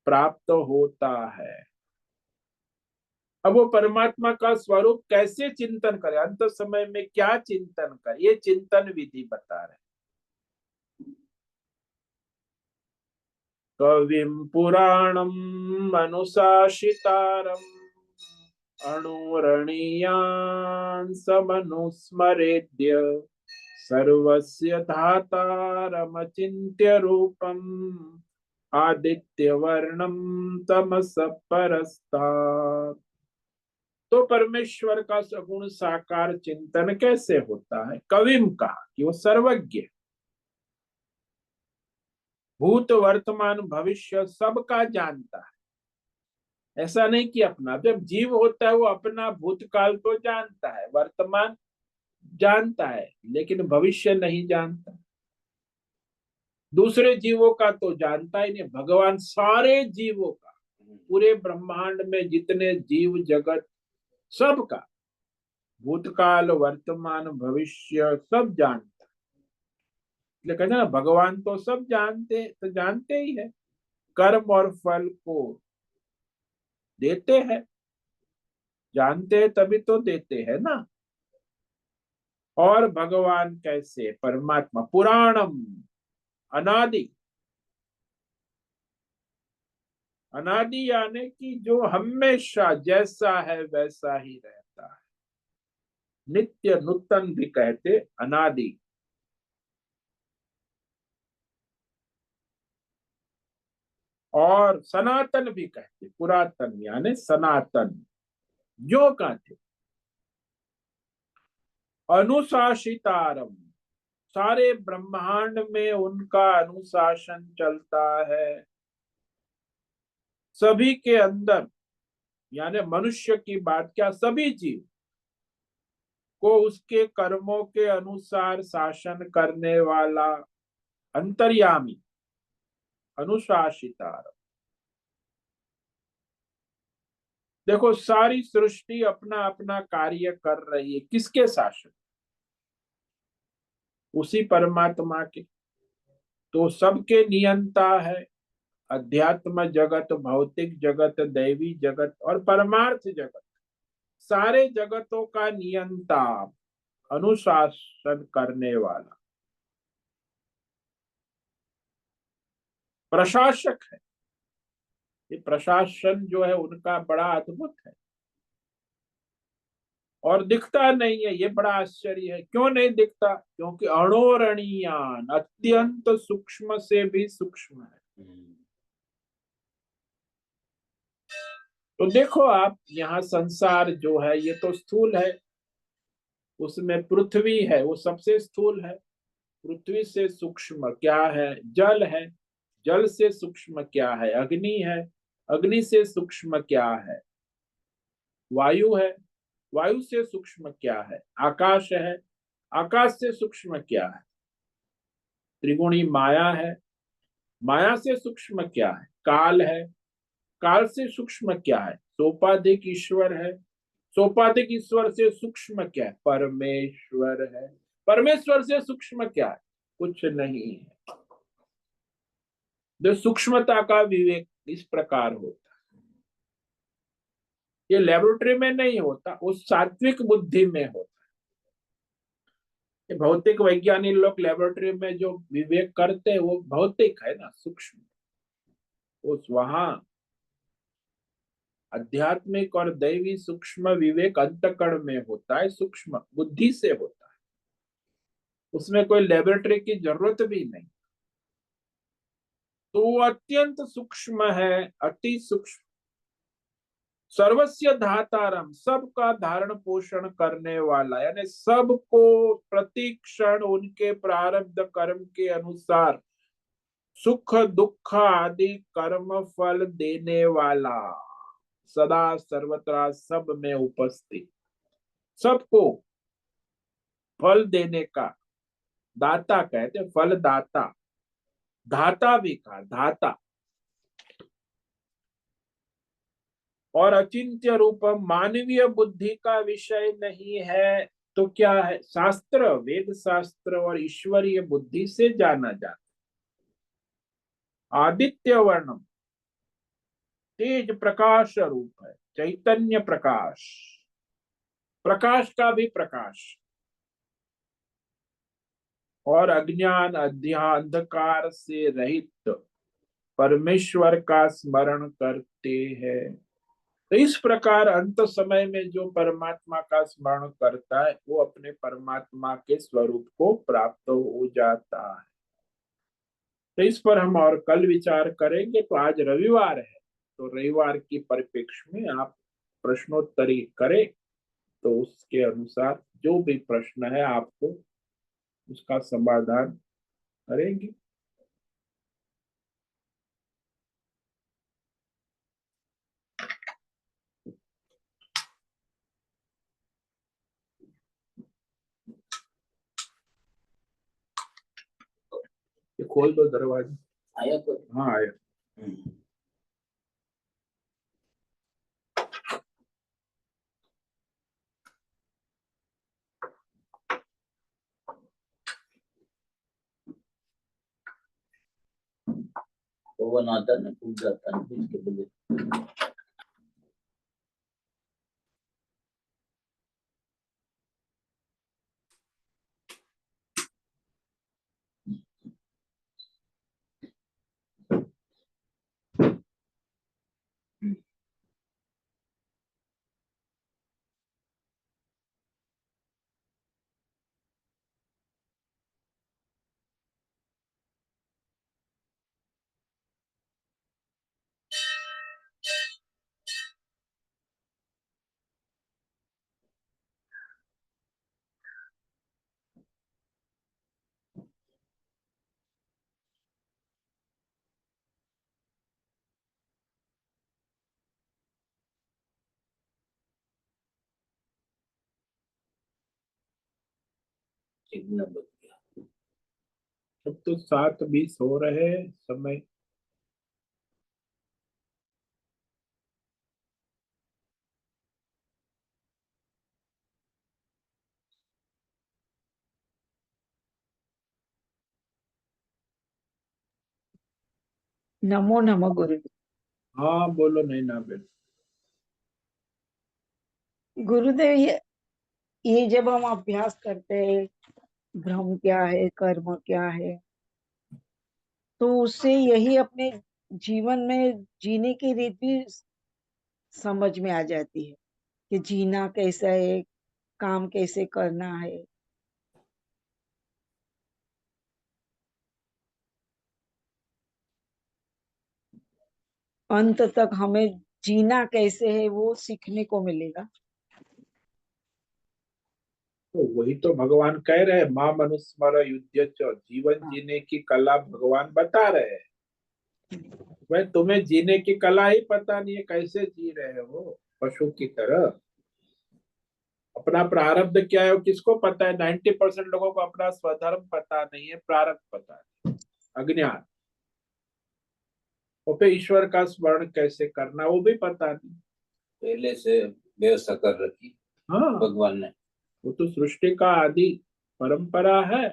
प्राप्त होता है। अब वो परमात्मा का स्वरूप कैसे चिंतन करे, अंत समय में क्या चिंतन करे, ये चिंतन विधि बता रहे। कविम पुराणम अनुशासितारम अणुरणीयान् समनुस्मरेद्य सर्वस्य धातारमचिन्त्य रूपम् आदित्यवर्णं तमसः परस्तात्। तो परमेश्वर का सगुण साकार चिंतन कैसे होता है, कविम कहा कि वो सर्वज्ञ, भूत वर्तमान भविष्य सबका जानता है। ऐसा नहीं कि अपना, जब जीव होता है वो अपना भूतकाल तो जानता है, वर्तमान जानता है, लेकिन भविष्य नहीं जानता। दूसरे जीवों का तो जानता ही नहीं, भगवान सारे जीवों का, पूरे ब्रह्मांड में जितने जीव जगत सबका भूतकाल वर्तमान भविष्य सब जानता है। इसलिए कहते हैं ना भगवान तो सब जानते, तो जानते ही है, कर्म और फल को देते हैं, जानते हैं तभी तो देते हैं ना। और भगवान कैसे, परमात्मा पुराणम अनादि, अनादि यानी कि जो हमेशा जैसा है वैसा ही रहता है, नित्य नूतन भी कहते अनादि। और सनातन भी कहते, पुरातन यानी सनातन, जो का थे। अनुशासितारम, सारे ब्रह्मांड में उनका अनुशासन चलता है, सभी के अंदर, यानी मनुष्य की बात क्या, सभी जीव को उसके कर्मों के अनुसार शासन करने वाला अंतर्यामी, अनुशासिता। देखो सारी सृष्टि अपना अपना कार्य कर रही है, किसके शासन? उसी परमात्मा के। तो सबके नियंता है। अध्यात्म जगत, भौतिक जगत, दैवी जगत और परमार्थ जगत, सारे जगतों का नियंता, अनुशासन करने वाला प्रशासक है। ये प्रशासन जो है उनका बड़ा अद्भुत है और दिखता नहीं है। ये बड़ा आश्चर्य है। क्यों नहीं दिखता? क्योंकि अणोरणीयान, अत्यंत सूक्ष्म से भी सूक्ष्म है। तो देखो आप, यहाँ संसार जो है ये तो स्थूल है, उसमें पृथ्वी है, वो सबसे स्थूल है। पृथ्वी से सूक्ष्म क्या है? जल है। जल से सूक्ष्म क्या है? अग्नि है। अग्नि से सूक्ष्म क्या है? वायु है। वायु से सूक्ष्म क्या है? आकाश है। आकाश से सूक्ष्म क्या है? त्रिगुणी माया है। माया से सूक्ष्म क्या है? काल है। काल से सूक्ष्म क्या है? सोपाधिक ईश्वर है। सोपाधिक ईश्वर से सूक्ष्म क्या है? परमेश्वर है। परमेश्वर से सूक्ष्म क्या है? कुछ नहीं है। जो सूक्ष्मता का विवेक इस प्रकार होता है, ये लेबोरेटरी में नहीं होता, वो सात्विक बुद्धि में होता है। भौतिक वैज्ञानिक लोग लेबोरेटरी में जो विवेक करते हैं वो भौतिक है ना, सूक्ष्म। उस वहां आध्यात्मिक और दैवी सूक्ष्म विवेक अंतकण में होता है, सूक्ष्म बुद्धि से होता है। उसमें कोई लेबोरेटरी की जरूरत भी नहीं। तो वो अत्यंत सूक्ष्म है, अति सूक्ष्म। सर्वस्य धातारम, सबका धारण पोषण करने वाला, यानी सबको प्रति क्षण उनके प्रारब्ध कर्म के अनुसार सुख दुख आदि कर्म फल देने वाला, सदा सर्वत्र सब में उपस्थित, सबको फल देने का दाता कहते, फल दाता। धाता भी कहा, धाता। और अचिंत्य रूप, मानवीय बुद्धि का विषय नहीं है तो क्या है? शास्त्र, वेद शास्त्र और ईश्वरीय बुद्धि से जाना जाता। आदित्य वर्णम, तेज प्रकाश रूप है, चैतन्य प्रकाश, प्रकाश का भी प्रकाश। और अज्ञान अंधकार से रहित परमेश्वर का स्मरण करते हैं। तो इस प्रकार अंत समय में जो परमात्मा का स्मरण करता है वो अपने परमात्मा के स्वरूप को प्राप्त हो जाता है। तो इस पर हम और कल विचार करेंगे। तो आज रविवार है, तो रविवार की परिप्रेक्ष्य में आप प्रश्नोत्तरी करें, तो उसके अनुसार जो भी प्रश्न है आपको उसका समाधान करेंगे। ये खोल दो दरवाजा। आया तो? हाँ आया। ओवन आता ना, फूट जाता है इसके बगैर। एक नंबर। अब तो 7:20 हो रहे हैं समय। नमो नमः गुरुदेव। हाँ बोलो, नहीं ना बेटा। गुरुदेव, ये जब हम अभ्यास करते हैं, ब्रह्म क्या है, कर्म क्या है, तो उससे यही अपने जीवन में जीने की रीत भी समझ में आ जाती है कि जीना कैसा है, काम कैसे करना है। अंत तक हमें जीना कैसे है वो सीखने को मिलेगा। तो वही तो भगवान कह रहे हैं, माँ मनुस्मर युध्य च, जीवन हाँ। जीने की कला भगवान बता रहे हैं। वह तुम्हें जीने की कला ही पता नहीं है, कैसे जी रहे हो पशु की तरह। अपना प्रारब्ध क्या है वो किसको पता है? 90% लोगों को अपना स्वधर्म पता नहीं है, प्रारब्ध पता है, अज्ञान। और फिर ईश्वर का स्मरण कैसे करना वो भी पता नहीं। पहले से व्यवस्था कर रखी हाँ, भगवान ने। वो तो सृष्टि का आदि परंपरा है।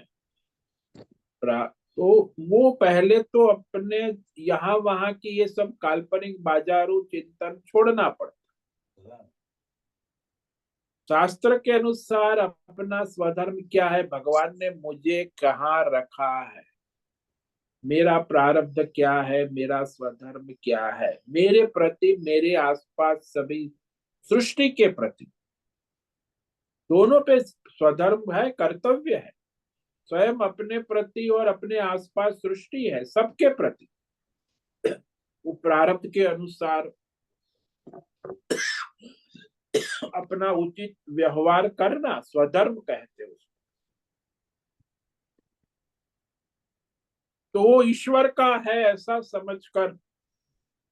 तो वो पहले तो अपने यहाँ वहां की ये सब काल्पनिक बाजारू चिंतन छोड़ना पड़ता। शास्त्र के अनुसार अपना स्वधर्म क्या है, भगवान ने मुझे कहाँ रखा है, मेरा प्रारब्ध क्या है, मेरा स्वधर्म क्या है, मेरे प्रति, मेरे आसपास सभी सृष्टि के प्रति, दोनों पे स्वधर्म है, कर्तव्य है। स्वयं अपने प्रति और अपने आसपास सृष्टि है, सबके प्रति वो प्रारब्ध के अनुसार अपना उचित व्यवहार करना स्वधर्म कहते हैं उसको। तो वो ईश्वर का है ऐसा समझकर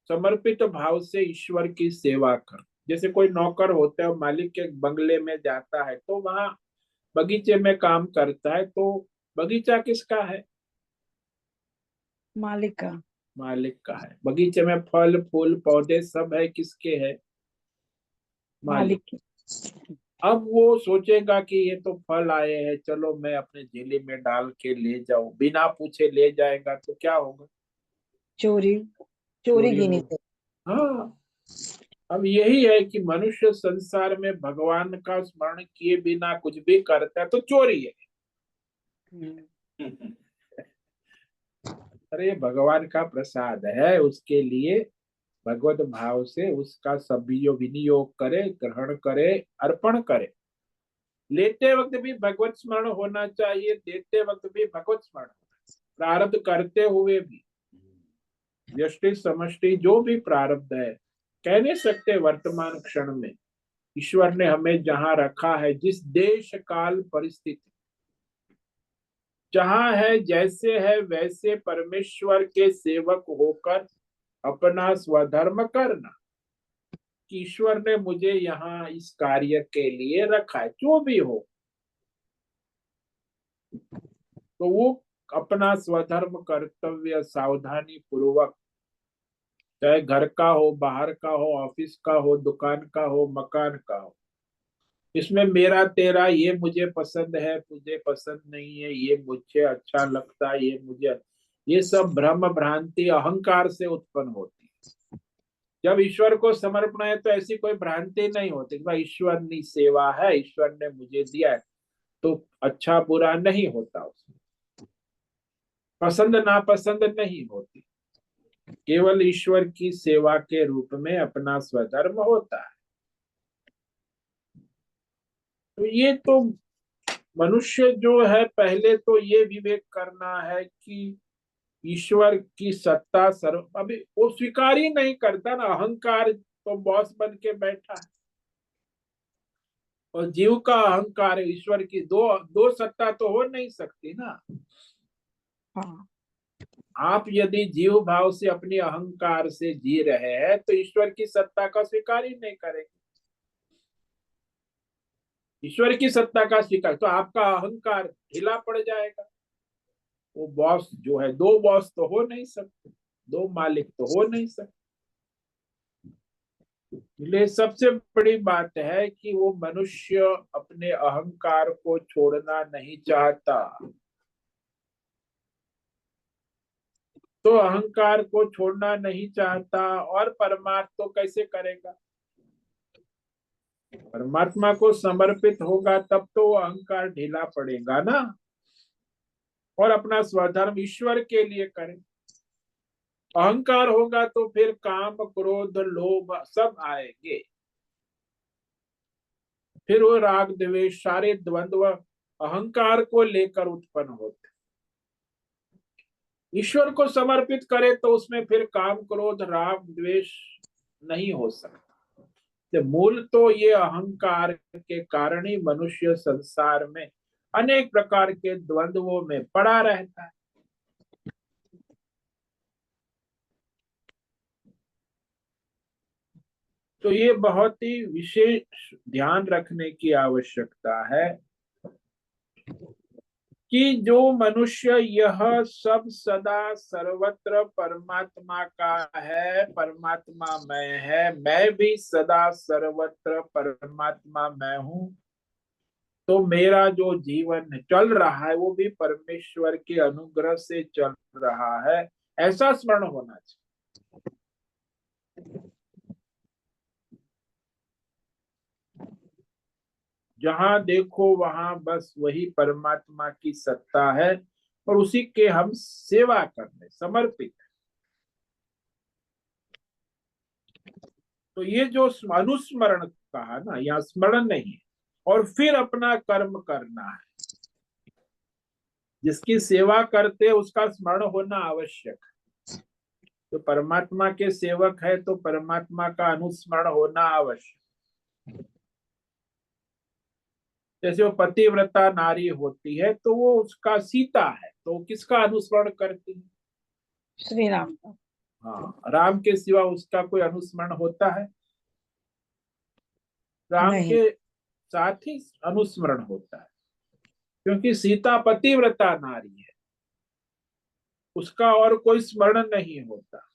समर्पित भाव से ईश्वर की सेवा कर। जैसे कोई नौकर होता है, मालिक के बंगले में जाता है तो वहां बगीचे में काम करता है, तो बगीचा किसका है? मालिक का। मालिक का है। बगीचे में फल फूल पौधे सब है, किसके है? मालिक। मालिक की। अब वो सोचेगा कि ये तो फल आए हैं, चलो मैं अपने झोली में डाल के ले जाऊं, बिना पूछे ले जाएगा तो क्या होगा? चोरी। चोरी चोरी गिनी हो। थे। हाँ। अब यही है कि मनुष्य संसार में भगवान का स्मरण किए बिना कुछ भी करता है तो चोरी है। अरे भगवान का प्रसाद है, उसके लिए भगवत भाव से उसका सभी विनियोग करे, ग्रहण करे, अर्पण करे। लेते वक्त भी भगवत स्मरण होना चाहिए, देते वक्त भी भगवत स्मरण होना चाहिए। प्रारब्ध करते हुए भी व्यष्टि समष्टि जो भी प्रारब्ध है, कह नहीं सकते वर्तमान क्षण में ईश्वर ने हमें जहां रखा है, जिस देश काल परिस्थिति जहां है, जैसे है वैसे परमेश्वर के सेवक होकर अपना स्वधर्म करना। कि ईश्वर ने मुझे यहाँ इस कार्य के लिए रखा है, जो भी हो, तो वो अपना स्वधर्म कर्तव्य सावधानी पूर्वक, चाहे घर का हो, बाहर का हो, ऑफिस का हो, दुकान का हो, मकान का हो, इसमें मेरा तेरा, ये मुझे पसंद है, मुझे पसंद नहीं है, ये मुझे अच्छा लगता है, ये सब भ्रम भ्रांति अहंकार से उत्पन्न होती है। जब ईश्वर को समर्पण है तो ऐसी कोई भ्रांति नहीं होती कि भाई ईश्वर की सेवा है, ईश्वर ने मुझे दिया है, तो अच्छा बुरा नहीं होता, उसमें पसंद नापसंद नहीं होती, केवल ईश्वर की सेवा के रूप में अपना स्वधर्म होता है। तो ये तो मनुष्य जो है, पहले तो ये विवेक करना है कि ईश्वर की सत्ता सर्व, अभी वो स्वीकार ही नहीं करता ना, अहंकार तो बॉस बन के बैठा है। और जीव का अहंकार है, ईश्वर की दो दो सत्ता तो हो नहीं सकती ना। हाँ। आप यदि जीव भाव से अपने अहंकार से जी रहे हैं तो ईश्वर की सत्ता का स्वीकार ही नहीं करेंगे। ईश्वर की सत्ता का स्वीकार तो आपका अहंकार ढीला पड़ जाएगा। वो बॉस जो है, दो बॉस तो हो नहीं सकते, दो मालिक तो हो नहीं सकते। इसलिए सबसे बड़ी बात है कि वो मनुष्य अपने अहंकार को छोड़ना नहीं चाहता। तो अहंकार को छोड़ना नहीं चाहता और परमार्थ तो कैसे करेगा? परमात्मा को समर्पित होगा तब तो वो अहंकार ढीला पड़ेगा ना, और अपना स्वधर्म ईश्वर के लिए करे। अहंकार होगा तो फिर काम क्रोध लोभ सब आएंगे, फिर वो राग द्वेष सारे द्वंद्व अहंकार को लेकर उत्पन्न होते। ईश्वर को समर्पित करे तो उसमें फिर काम क्रोध राग द्वेष नहीं हो सकता। तो मूल तो ये अहंकार के कारण ही मनुष्य संसार में अनेक प्रकार के द्वंद्वों में पड़ा रहता है। तो ये बहुत ही विशेष ध्यान रखने की आवश्यकता है कि जो मनुष्य यह सब सदा सर्वत्र परमात्मा का है, परमात्मा मैं है, मैं भी सदा सर्वत्र परमात्मा मैं हूं, तो मेरा जो जीवन चल रहा है वो भी परमेश्वर के अनुग्रह से चल रहा है, ऐसा स्मरण होना चाहिए। जहां देखो वहां बस वही परमात्मा की सत्ता है और उसी के हम सेवा करने समर्पित है। तो ये जो अनुस्मरण कहा ना, यहाँ स्मरण नहीं है, और फिर अपना कर्म करना है। जिसकी सेवा करते उसका स्मरण होना आवश्यक है। तो परमात्मा के सेवक है तो परमात्मा का अनुस्मरण होना आवश्यक। जैसे वो पतिव्रता नारी होती है तो वो उसका सीता है, तो किसका अनुस्मरण करती है? श्री राम का। हाँ, राम के सिवा उसका कोई अनुस्मरण होता है? राम नहीं। के साथ ही अनुस्मरण होता है, क्योंकि सीता पतिव्रता नारी है, उसका और कोई स्मरण नहीं होता।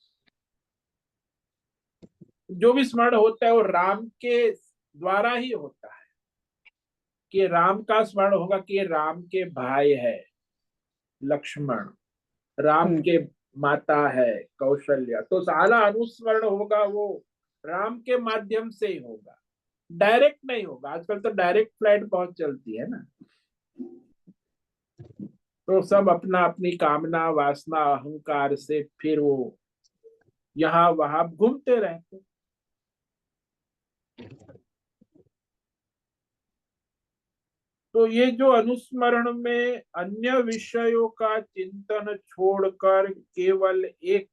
जो भी स्मरण होता है वो राम के द्वारा ही होता है, कि राम का स्मरण होगा कि ये राम के भाई है लक्ष्मण, राम हम्म। के माता है कौशल्या, तो सारा अनुस्मरण होगा वो राम के माध्यम से ही होगा, डायरेक्ट नहीं होगा। आजकल तो डायरेक्ट फ्लाइट बहुत चलती है ना, तो सब अपना अपनी कामना वासना अहंकार से फिर वो यहाँ वहां घूमते रहते। तो ये जो अनुस्मरण में अन्य विषयों का चिंतन छोड़कर केवल एक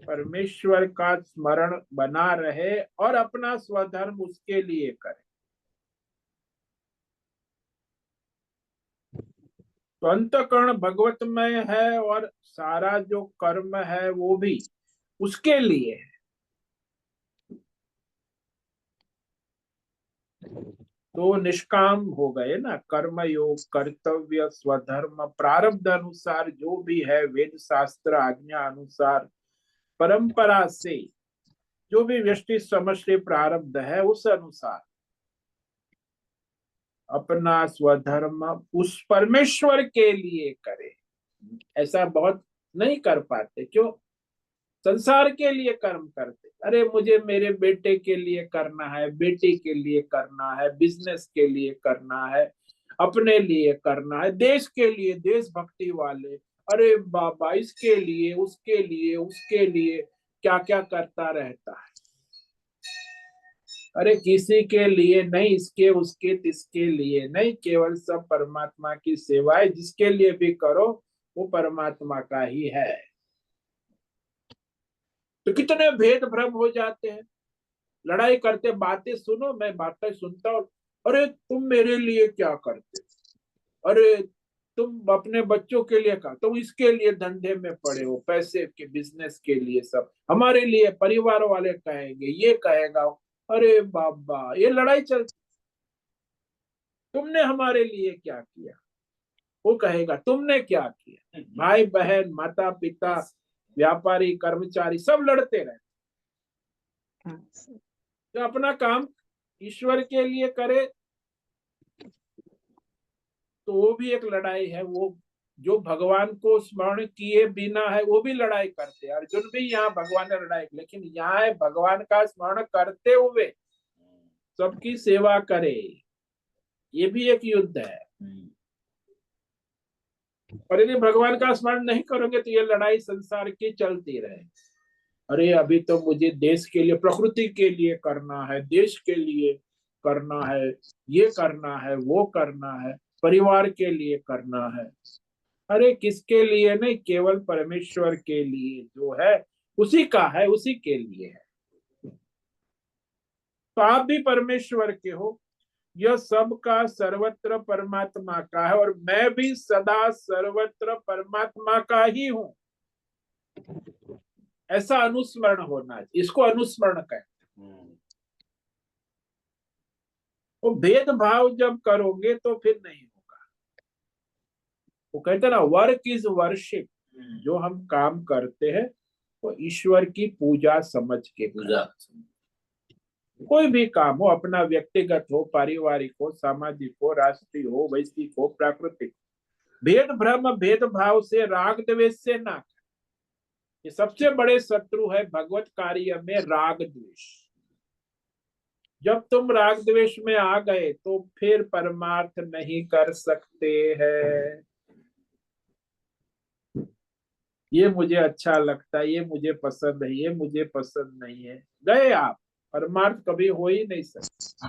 परमेश्वर का स्मरण बना रहे और अपना स्वधर्म उसके लिए करे, तो अंतःकरण भगवतमय है और सारा जो कर्म है वो भी उसके लिए है। तो निष्काम हो गए ना, कर्म योग कर्तव्य स्वधर्म प्रारब्ध अनुसार जो भी है, वेद शास्त्र आज्ञा अनुसार परंपरा से जो भी व्यष्टि समष्टि प्रारब्ध है उस अनुसार अपना स्वधर्म उस परमेश्वर के लिए करे। ऐसा बहुत नहीं कर पाते, क्यों? संसार के लिए कर्म करते, अरे मुझे मेरे बेटे के लिए करना है, बेटी के लिए करना है, बिजनेस के लिए करना है, अपने लिए करना है, देश के लिए, देशभक्ति वाले, अरे बाबा इसके लिए उसके लिए उसके लिए क्या क्या करता रहता है। अरे किसी के लिए नहीं, इसके उसके तिसके लिए नहीं, केवल सब परमात्मा की सेवा है, जिसके लिए भी करो वो परमात्मा का ही है। तो कितने भेद भ्रम हो जाते हैं, लड़ाई करते, बातें सुनो, मैं बातें सुनता हूँ, अरे तुम मेरे लिए क्या करते, अरे तुम अपने बच्चों के लिए क्या, तुम इसके लिए धंधे में पड़े हो, पैसे के बिजनेस के लिए, सब हमारे लिए परिवार वाले कहेंगे, ये कहेगा। अरे बाबा, ये लड़ाई चलती, तुमने हमारे लिए क्या किया? वो कहेगा तुमने क्या किया। भाई बहन, माता पिता, व्यापारी, कर्मचारी सब लड़ते रहे। हाँ सर। जो अपना काम ईश्वर के लिए करे तो वो भी एक लड़ाई है। वो जो भगवान को स्मरण किए बिना है वो भी लड़ाई करते हैं। अर्जुन भी यहाँ भगवान ने लड़ाई, लेकिन यहाँ है भगवान का स्मरण करते हुए सबकी सेवा करे, ये भी एक युद्ध है। और यदि भगवान का स्मरण नहीं करोगे तो ये लड़ाई संसार की चलती रहे। अरे अभी तो मुझे देश के लिए, प्रकृति के लिए करना है, देश के लिए करना है, ये करना है, वो करना है, परिवार के लिए करना है। अरे किसके लिए नहीं, केवल परमेश्वर के लिए जो है उसी का है, उसी के लिए है। तो आप भी परमेश्वर के हो, यह सबका सर्वत्र परमात्मा का है, और मैं भी सदा सर्वत्र परमात्मा का ही हूं। ऐसा अनुस्मरण होना है, इसको अनुस्मरण कहते हैं। तो भेदभाव जब करोगे तो फिर नहीं होगा। वो कहते ना, वर्क इज वर्शिप। जो हम काम करते हैं वो ईश्वर की पूजा समझ के पूजा। कोई भी काम हो, अपना व्यक्तिगत हो, पारिवारिक हो, सामाजिक हो, राष्ट्रीय हो, वैश्विक हो, प्राकृतिक, भेद भ्रम भेदभाव से, राग द्वेष से ना। ये सबसे बड़े शत्रु है भगवत कार्य में, राग द्वेष। जब तुम राग द्वेष में आ गए तो फिर परमार्थ नहीं कर सकते हैं। ये मुझे अच्छा लगता है, ये मुझे पसंद है, ये मुझे पसंद नहीं है, गए आप, परमार्थ कभी हो ही नहीं सकता।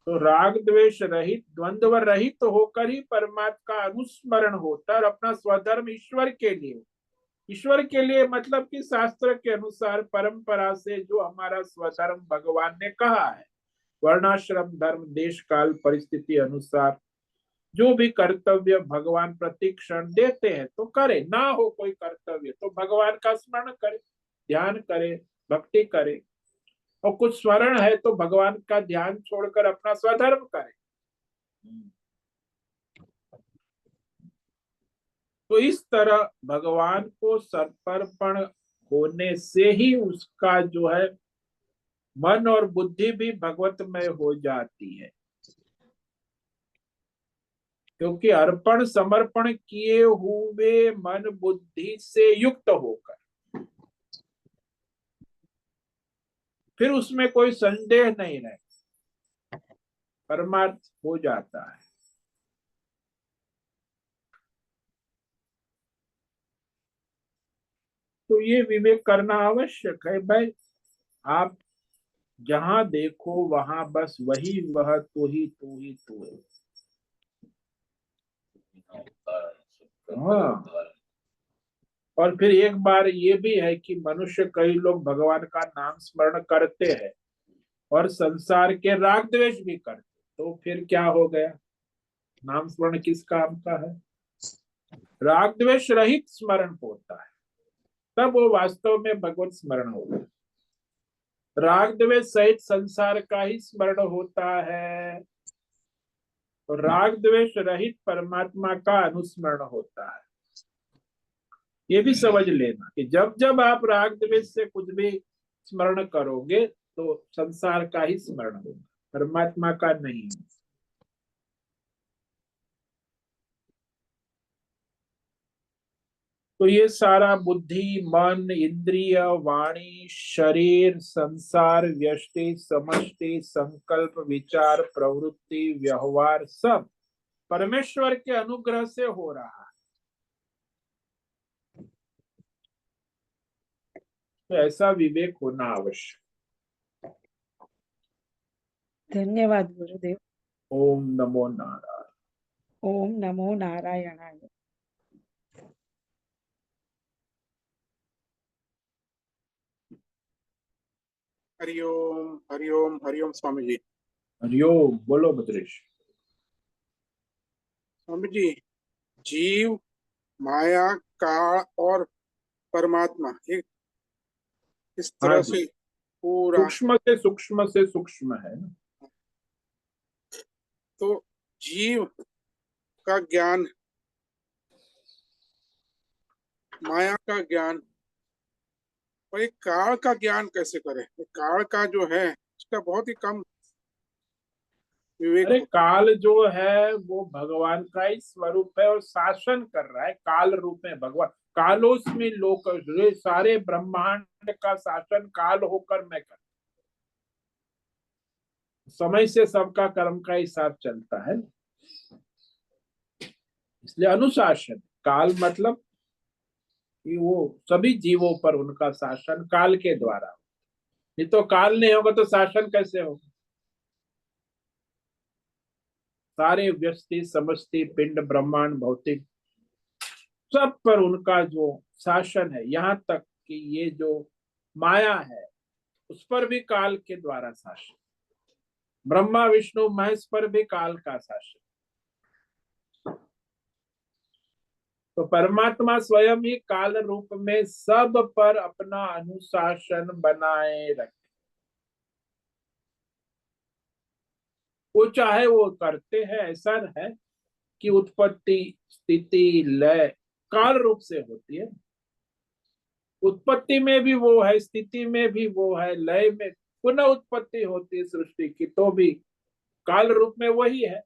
तो राग द्वेष रहित, द्वंद्व रहित तो होकर ही परमात्मा का अनुस्मरण होता है, और अपना स्वधर्म ईश्वर के लिए। ईश्वर के लिए मतलब कि शास्त्र के अनुसार, परंपरा से जो हमारा स्वधर्म भगवान ने कहा है, वर्णाश्रम धर्म देश काल परिस्थिति अनुसार जो भी कर्तव्य भगवान प्रति क्षण देते हैं तो करे। ना हो कोई कर्तव्य तो भगवान का स्मरण करे, ध्यान करे, भक्ति करे। और कुछ स्मरण है तो भगवान का ध्यान छोड़कर अपना स्वधर्म करे। तो इस तरह भगवान को समर्पण होने से ही उसका जो है मन और बुद्धि भी भगवतमय हो जाती है। क्योंकि अर्पण समर्पण किए हुए मन बुद्धि से युक्त होकर फिर उसमें कोई संदेह नहीं रहे, परमार्थ हो जाता है। तो ये विवेक करना आवश्यक है भाई। आप जहां देखो वहां बस वही वह, तू ही तू ही तू है। हाँ, और फिर एक बार ये भी है कि मनुष्य, कई लोग भगवान का नाम स्मरण करते हैं और संसार के राग द्वेष भी करते, तो फिर क्या हो गया? नाम स्मरण किस काम का है? राग द्वेष रहित स्मरण होता है, तब वो वास्तव में भगवत स्मरण होगा। राग द्वेष सहित संसार का ही स्मरण होता है, तो राग द्वेष रहित परमात्मा का अनुस्मरण होता है। ये भी समझ लेना कि जब जब आप राग द्वेष से कुछ भी स्मरण करोगे तो संसार का ही स्मरण होगा, परमात्मा का नहीं। तो ये सारा बुद्धि, मन, इंद्रिय, वाणी, शरीर, संसार, व्यष्टि, समष्टि, संकल्प, विचार, प्रवृत्ति, व्यवहार सब परमेश्वर के अनुग्रह से हो रहा है। तो ऐसा विवेक होना आवश्यक। धन्यवाद गुरुदेव। ओम नमो नारायण। ओम नमो नारायणाय। हरिओम हरिओम हरिओम स्वामी जी। हरिओम, बोलो भद्रेश। स्वामी जी, जीव, माया, काल और परमात्मा एक इस हाँ तरह जी, से पूरा। सूक्ष्म से सूक्ष्म से सूक्ष्म है ना। तो जीव का ज्ञान, माया का ज्ञान, और एक काल का ज्ञान कैसे करें? काल का जो है उसका बहुत ही कम विवेक अरे होता काल जो है वो भगवान का ही स्वरूप है और शासन कर रहा है काल रूप में भगवान। कालोस में लोक, ये सारे ब्रह्मांड का शासन काल होकर मैं कर, समय से सबका कर्म का हिसाब चलता है, इसलिए अनुशासन। काल मतलब कि वो सभी जीवों पर उनका शासन काल के द्वारा। नहीं तो काल नहीं होगा तो शासन कैसे होगा? सारे व्यष्टि समष्टि पिंड ब्रह्मांड भौतिक सब पर उनका जो शासन है, यहाँ तक कि ये जो माया है उस पर भी काल के द्वारा शासन। ब्रह्मा विष्णु महेश पर भी काल का शासन। तो परमात्मा स्वयं ही काल रूप में सब पर अपना अनुशासन बनाए रखे। वो चाहे वो करते हैं, ऐसा है कि उत्पत्ति स्थिति लय काल रूप से होती है। उत्पत्ति में भी वो है, स्थिति में भी वो है, लय में पुनः उत्पत्ति होती है सृष्टि की, तो भी काल रूप में वही है।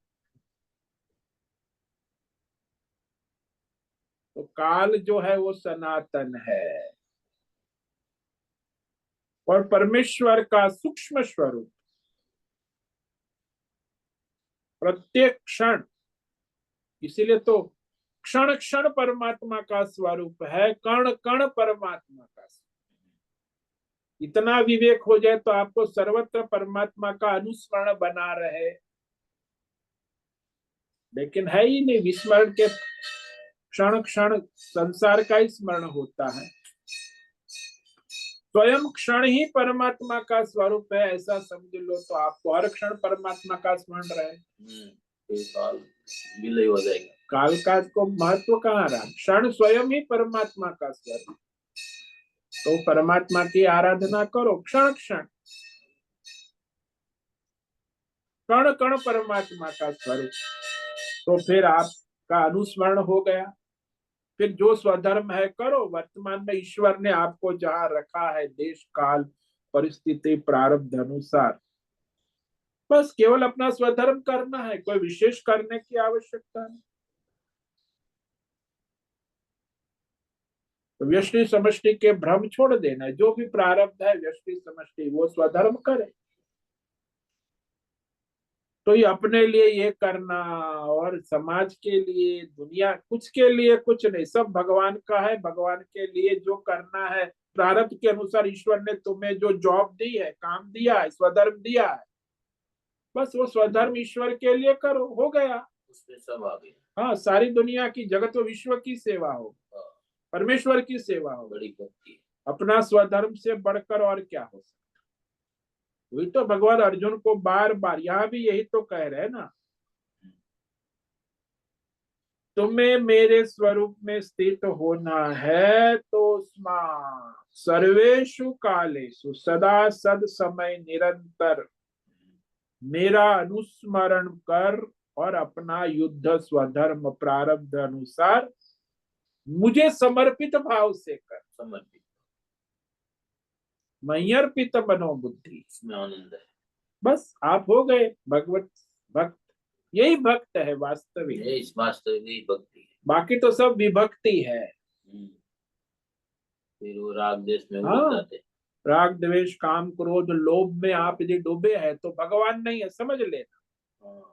तो काल जो है वो सनातन है और परमेश्वर का सूक्ष्म स्वरूप प्रत्येक क्षण, इसीलिए तो क्षण क्षण परमात्मा का स्वरूप है, कण कण परमात्मा का स्वरूप। इतना विवेक हो जाए तो आपको सर्वत्र परमात्मा का अनुस्मरण बना रहे, लेकिन है ही नहीं। विस्मरण के क्षण क्षण संसार का ही स्मरण होता है। स्वयं क्षण ही परमात्मा का स्वरूप है, ऐसा समझ लो तो आपको हर क्षण परमात्मा का स्मरण रहे। काल विलय हो जाएगा। काल का को महत्व कहाँ रहा? क्षण स्वयं ही परमात्मा का स्वरूप। तो परमात्मा की आराधना करो क्षण क्षण, कण कण परमात्मा का स्वरूप, तो फिर आपका अनुस्मरण हो गया। फिर जो स्वधर्म है करो। वर्तमान में ईश्वर ने आपको जहां रखा है, देश काल परिस्थिति प्रारब्ध अनुसार, बस केवल अपना स्वधर्म करना है, कोई विशेष करने की आवश्यकता नहीं। तो व्यष्टि समष्टि के भ्रम छोड़ देना है। जो भी प्रारब्ध है व्यष्टि समष्टि वो स्वधर्म करे। तो ये अपने लिए ये करना और समाज के लिए, दुनिया कुछ के लिए कुछ नहीं, सब भगवान का है। भगवान के लिए जो करना है प्रारब्ध के अनुसार, ईश्वर ने तुम्हें जो जॉब दी है, काम दिया है, स्वधर्म दिया है, बस वो स्वधर्म ईश्वर के लिए करो, हो गया। उसमें सब आ गए। हाँ, सारी दुनिया की, जगत व विश्व की सेवा हो, परमेश्वर की सेवा हो, बड़ी भक्ति। अपना स्वधर्म से बढ़कर और क्या हो सकता। वही तो भगवान अर्जुन को बार बार यहाँ भी यही तो कह रहे हैं ना, तुम्हें मेरे स्वरूप में स्थित होना है तो सर्वेषु कालेषु सदा सद समय निरंतर मेरा अनुस्मरण कर और अपना युद्ध स्वधर्म प्रारब्ध अनुसार मुझे समर्पित भाव से कर। समर्पित, मय्यर्पित मनोबुद्धि, इसमें आनंद है। बस आप हो गए भगवत भक्त। यही भक्त है वास्तविक। ये इस वास्तविक भक्ति है। बाकी तो सब विभक्ति है। फिर वो राग देश में हाँ, उलझ जाते। राग द्वेष काम क्रोध लोभ में आप यदि डूबे हैं तो भगवान नहीं है, समझ लेना।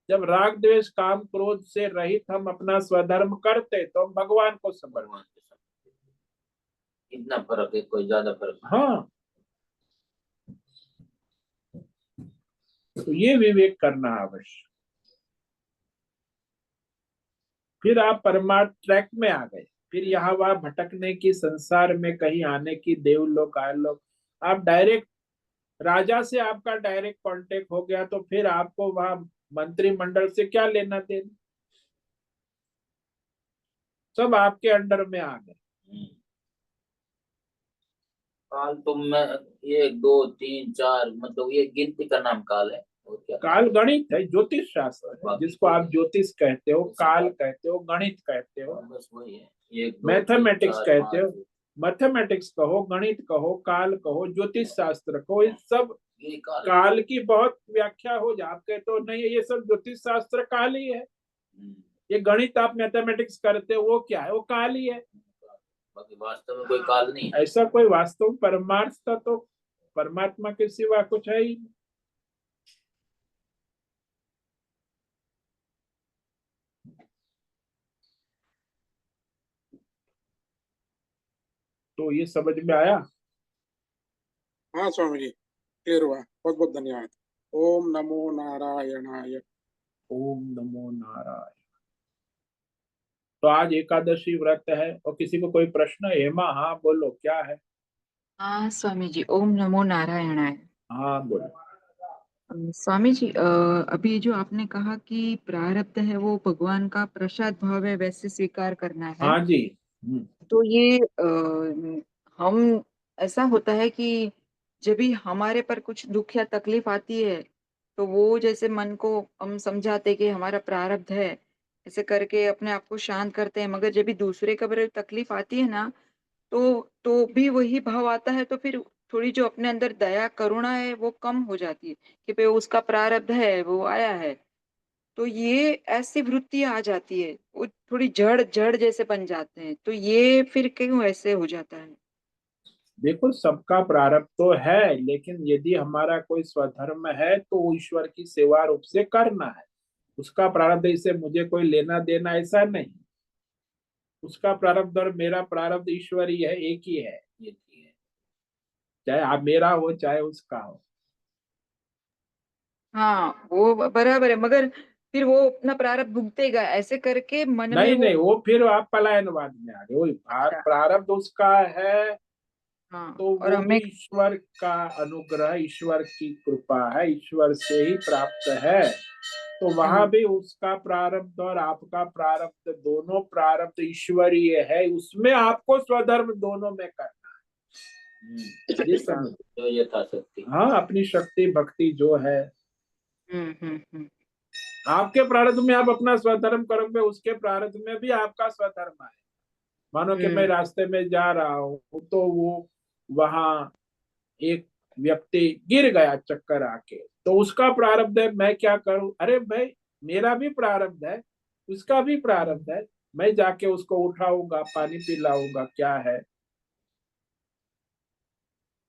जब राग द्वेष काम क्रोध से रहित हम अपना स्वधर्म करते तो हम भगवान को समर्पित। भगवान के साथ इतना फर्क है, कोई ज्यादा फर्क नहीं। हाँ, तो ये विवेक करना आवश्यक। फिर आप परमार्थ ट्रैक में आ गए। फिर यहाँ वहां भटकने की, संसार में कहीं आने की, देवलोक आयलोक, आप डायरेक्ट राजा से आपका डायरेक्ट कांटेक्ट हो गया, तो फिर आपको वहां मंत्रिमंडल से क्या लेना देना, सब आपके अंडर में आ गए। काल तो मैं 1 2 3 4 मतलब ये गिनती का नाम काल है। और क्या? काल गणित है, ज्योतिष शास्त्र है, जिसको आप ज्योतिष कहते हो, काल कहते हो, गणित कहते हो, बस वही है, 1 2 मैथमेटिक्स 3 4 कहते हो। 5 मैथमेटिक्स कहो, गणित कहो, काल कहो, ज्योतिष शास्त्र कहो, ये सब ये काल। काल की बहुत व्याख्या हो जाए। आप कहते हो नहीं ये सब ज्योतिष शास्त्र काल ही है। ये गणित आप मैथमेटिक्स करते हो वो क्या है? वो काल ही है। बाकी वास्तव में कोई काल नहीं है। ऐसा कोई वास्तव परमार्थ का तो परमात्मा के सिवा कुछ है ही नहीं। तो ये समझ में आया? हाँ स्वामी जी, क्लियर हुआ, बहुत बहुत धन्यवाद। ओम नमो नारायणाय। ओम नमो नारायण। तो आज एकादशी व्रत है और किसी को कोई प्रश्न है? हेमा, हाँ बोलो, क्या है? हाँ स्वामी जी, ओम नमो नारायणाय। हाँ बोलो। स्वामी जी, अभी जो आपने कहा कि प्रारब्ध है वो भगवान का प्रसाद भाव है, वैसे स्वीकार करना है। हाँ जी। तो ये हम ऐसा होता है कि जब भी हमारे पर कुछ दुख या तकलीफ आती है तो वो जैसे मन को हम समझाते कि हमारा प्रारब्ध है, ऐसे करके अपने आप को शांत करते हैं। मगर जब भी दूसरे का तकलीफ आती है ना, तो भी वही भाव आता है, तो फिर थोड़ी जो अपने अंदर दया करुणा है वो कम हो जाती है कि भाई उसका प्रारब्ध है, वो आया है। तो ये ऐसी वृत्ति आ जाती है, वो थोड़ी जड़ जड़ जैसे बन जाते हैं। तो ये फिर क्यों ऐसे हो जाता है? देखो, सबका प्रारब्ध तो है, लेकिन यदि हमारा कोई स्वधर्म है तो वो ईश्वर की सेवा रूप से करना है। उसका प्रारब्ध इससे मुझे कोई लेना देना ऐसा नहीं। उसका प्रारब्ध और मेरा प्रारब्ध ईश्वरी है, एक ही है। ये है। चाहे आप मेरा हो चाहे उसका हो। हाँ, वो बराबर है, मगर फिर वो अपना प्रारब्ध भुगतेगा, ऐसे करके मन में नहीं वो। नहीं, वो फिर आप पलायनवाद में आ गए। वो अच्छा। प्रारब्ध उसका है हाँ, तो और वो भी हमें। ईश्वर का अनुग्रह, ईश्वर की कृपा है, ईश्वर से ही प्राप्त है। तो वहां भी उसका प्रारब्ध और आपका प्रारब्ध, दोनों प्रारब्ध ईश्वरीय है। उसमें आपको स्वधर्म दोनों में करना है। ये अच्छा। समझ। जो यथाशक्ति। हाँ, अपनी शक्ति भक्ति जो है। हम्म। आपके प्रारब्ध में आप अपना स्वधर्म करोगे, उसके प्रारब्ध में भी आपका स्वधर्म है। मानो कि मैं हम्म। रास्ते में जा रहा हूँ तो वो वहां एक व्यक्ति गिर गया चक्कर आके, तो उसका प्रारब्ध है, मैं क्या करूं? अरे भाई, मेरा भी प्रारब्ध है, उसका भी प्रारब्ध है। मैं जाके उसको उठाऊंगा, पानी पिलाऊंगा, क्या है।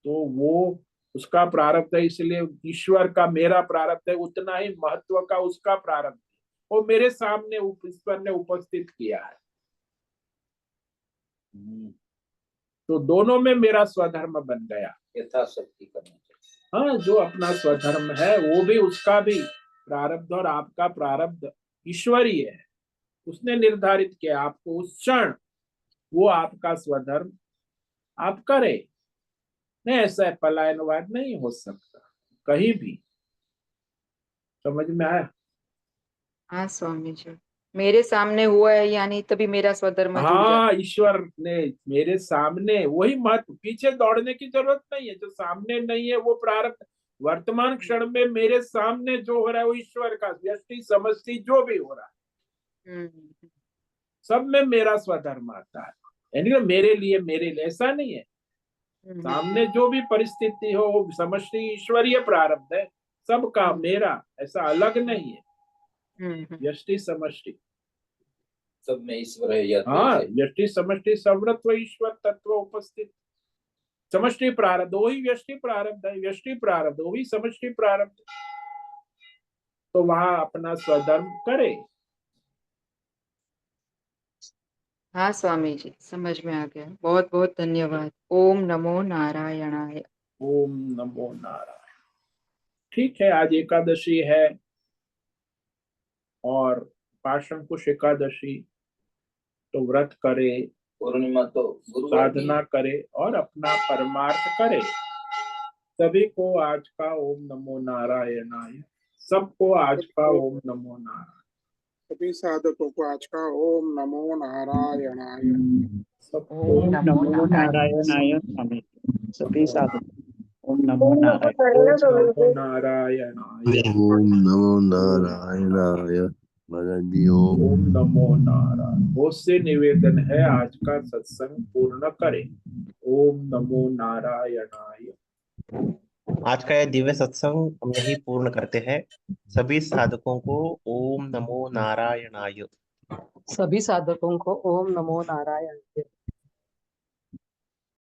तो वो उसका प्रारब्ध है, इसलिए ईश्वर का मेरा प्रारब्ध है उतना ही महत्व का उसका प्रारब्ध है। वो मेरे सामने ईश्वर ने उपस्थित किया है। तो दोनों में मेरा स्वधर्म बन गया। यथाशक्ति करना चाहिए। हाँ, जो अपना स्वधर्म है वो भी, उसका भी प्रारब्ध और आपका प्रारब्ध ईश्वरीय है। उसने निर्धारित किया आपको उस क्षण, वो आपका स्वधर्म आप करे। नहीं, ऐसा पलायनवाद नहीं हो सकता कहीं भी। समझ में आया? हाँ स्वामी जी, मेरे सामने हुआ है यानी तभी मेरा स्वधर्म जुड़ हाँ, जाता ईश्वर ने मेरे सामने, वही महत्व। पीछे दौड़ने की जरूरत नहीं है। जो सामने नहीं है वो प्रारब्ध वर्तमान क्षण में मेरे सामने जो हो रहा है वो ईश्वर का व्यष्टि समष्टि जो भी हो रहा है, है। हम्म। सब में मेरा स्वधर्म आता है। यानी कि मेरे लिए ऐसा नहीं है। सामने जो भी परिस्थिति हो वो समष्टि ईश्वरीय प्रारब्ध है, सबका मेरा, ऐसा अलग नहीं है। व्यष्टि समष्टि। सब में ईश्वर है या हाँ, व्यष्टि समष्टि सर्वत्र ईश्वर तत्व उपस्थित। समष्टि प्रारब्ध वही व्यष्टि प्रारब्ध है, व्यष्टि प्रारब्ध वही समष्टि प्रारब्ध। तो वहां अपना स्वधर्म करे। हाँ स्वामी जी, समझ में आ गया। बहुत बहुत धन्यवाद। ओम नमो नारायणाय। ओम नमो नारायण। ठीक है, आज एकादशी है और पाशंकुश एकादशी, तो व्रत करे, पूर्णिमा तो गुरुवार की साधना है। करे और अपना परमार्थ करे। सभी को आज का ओम नमो नारायणाय। सबको आज का ओम नमो नारायण। सभी साधकों को आज का ओम नमो नारायणाय। सबको ओम ओम नमो नमो नारायण। नारायणाय स्वामी, सभी साधु। ओम नमो नारायण। ओम नमो नारायणाय। ओम नमो नारायणाय। महाराज जी ओम ओम नमो नारायण। बहुत से निवेदन है आज का सत्संग पूर्ण करें। ओम नमो नारायणाय। आज का यह दिव्य सत्संग हम यही पूर्ण करते हैं। सभी साधकों को ओम नमो नारायणाय। सभी साधकों को ओम नमो नारायण।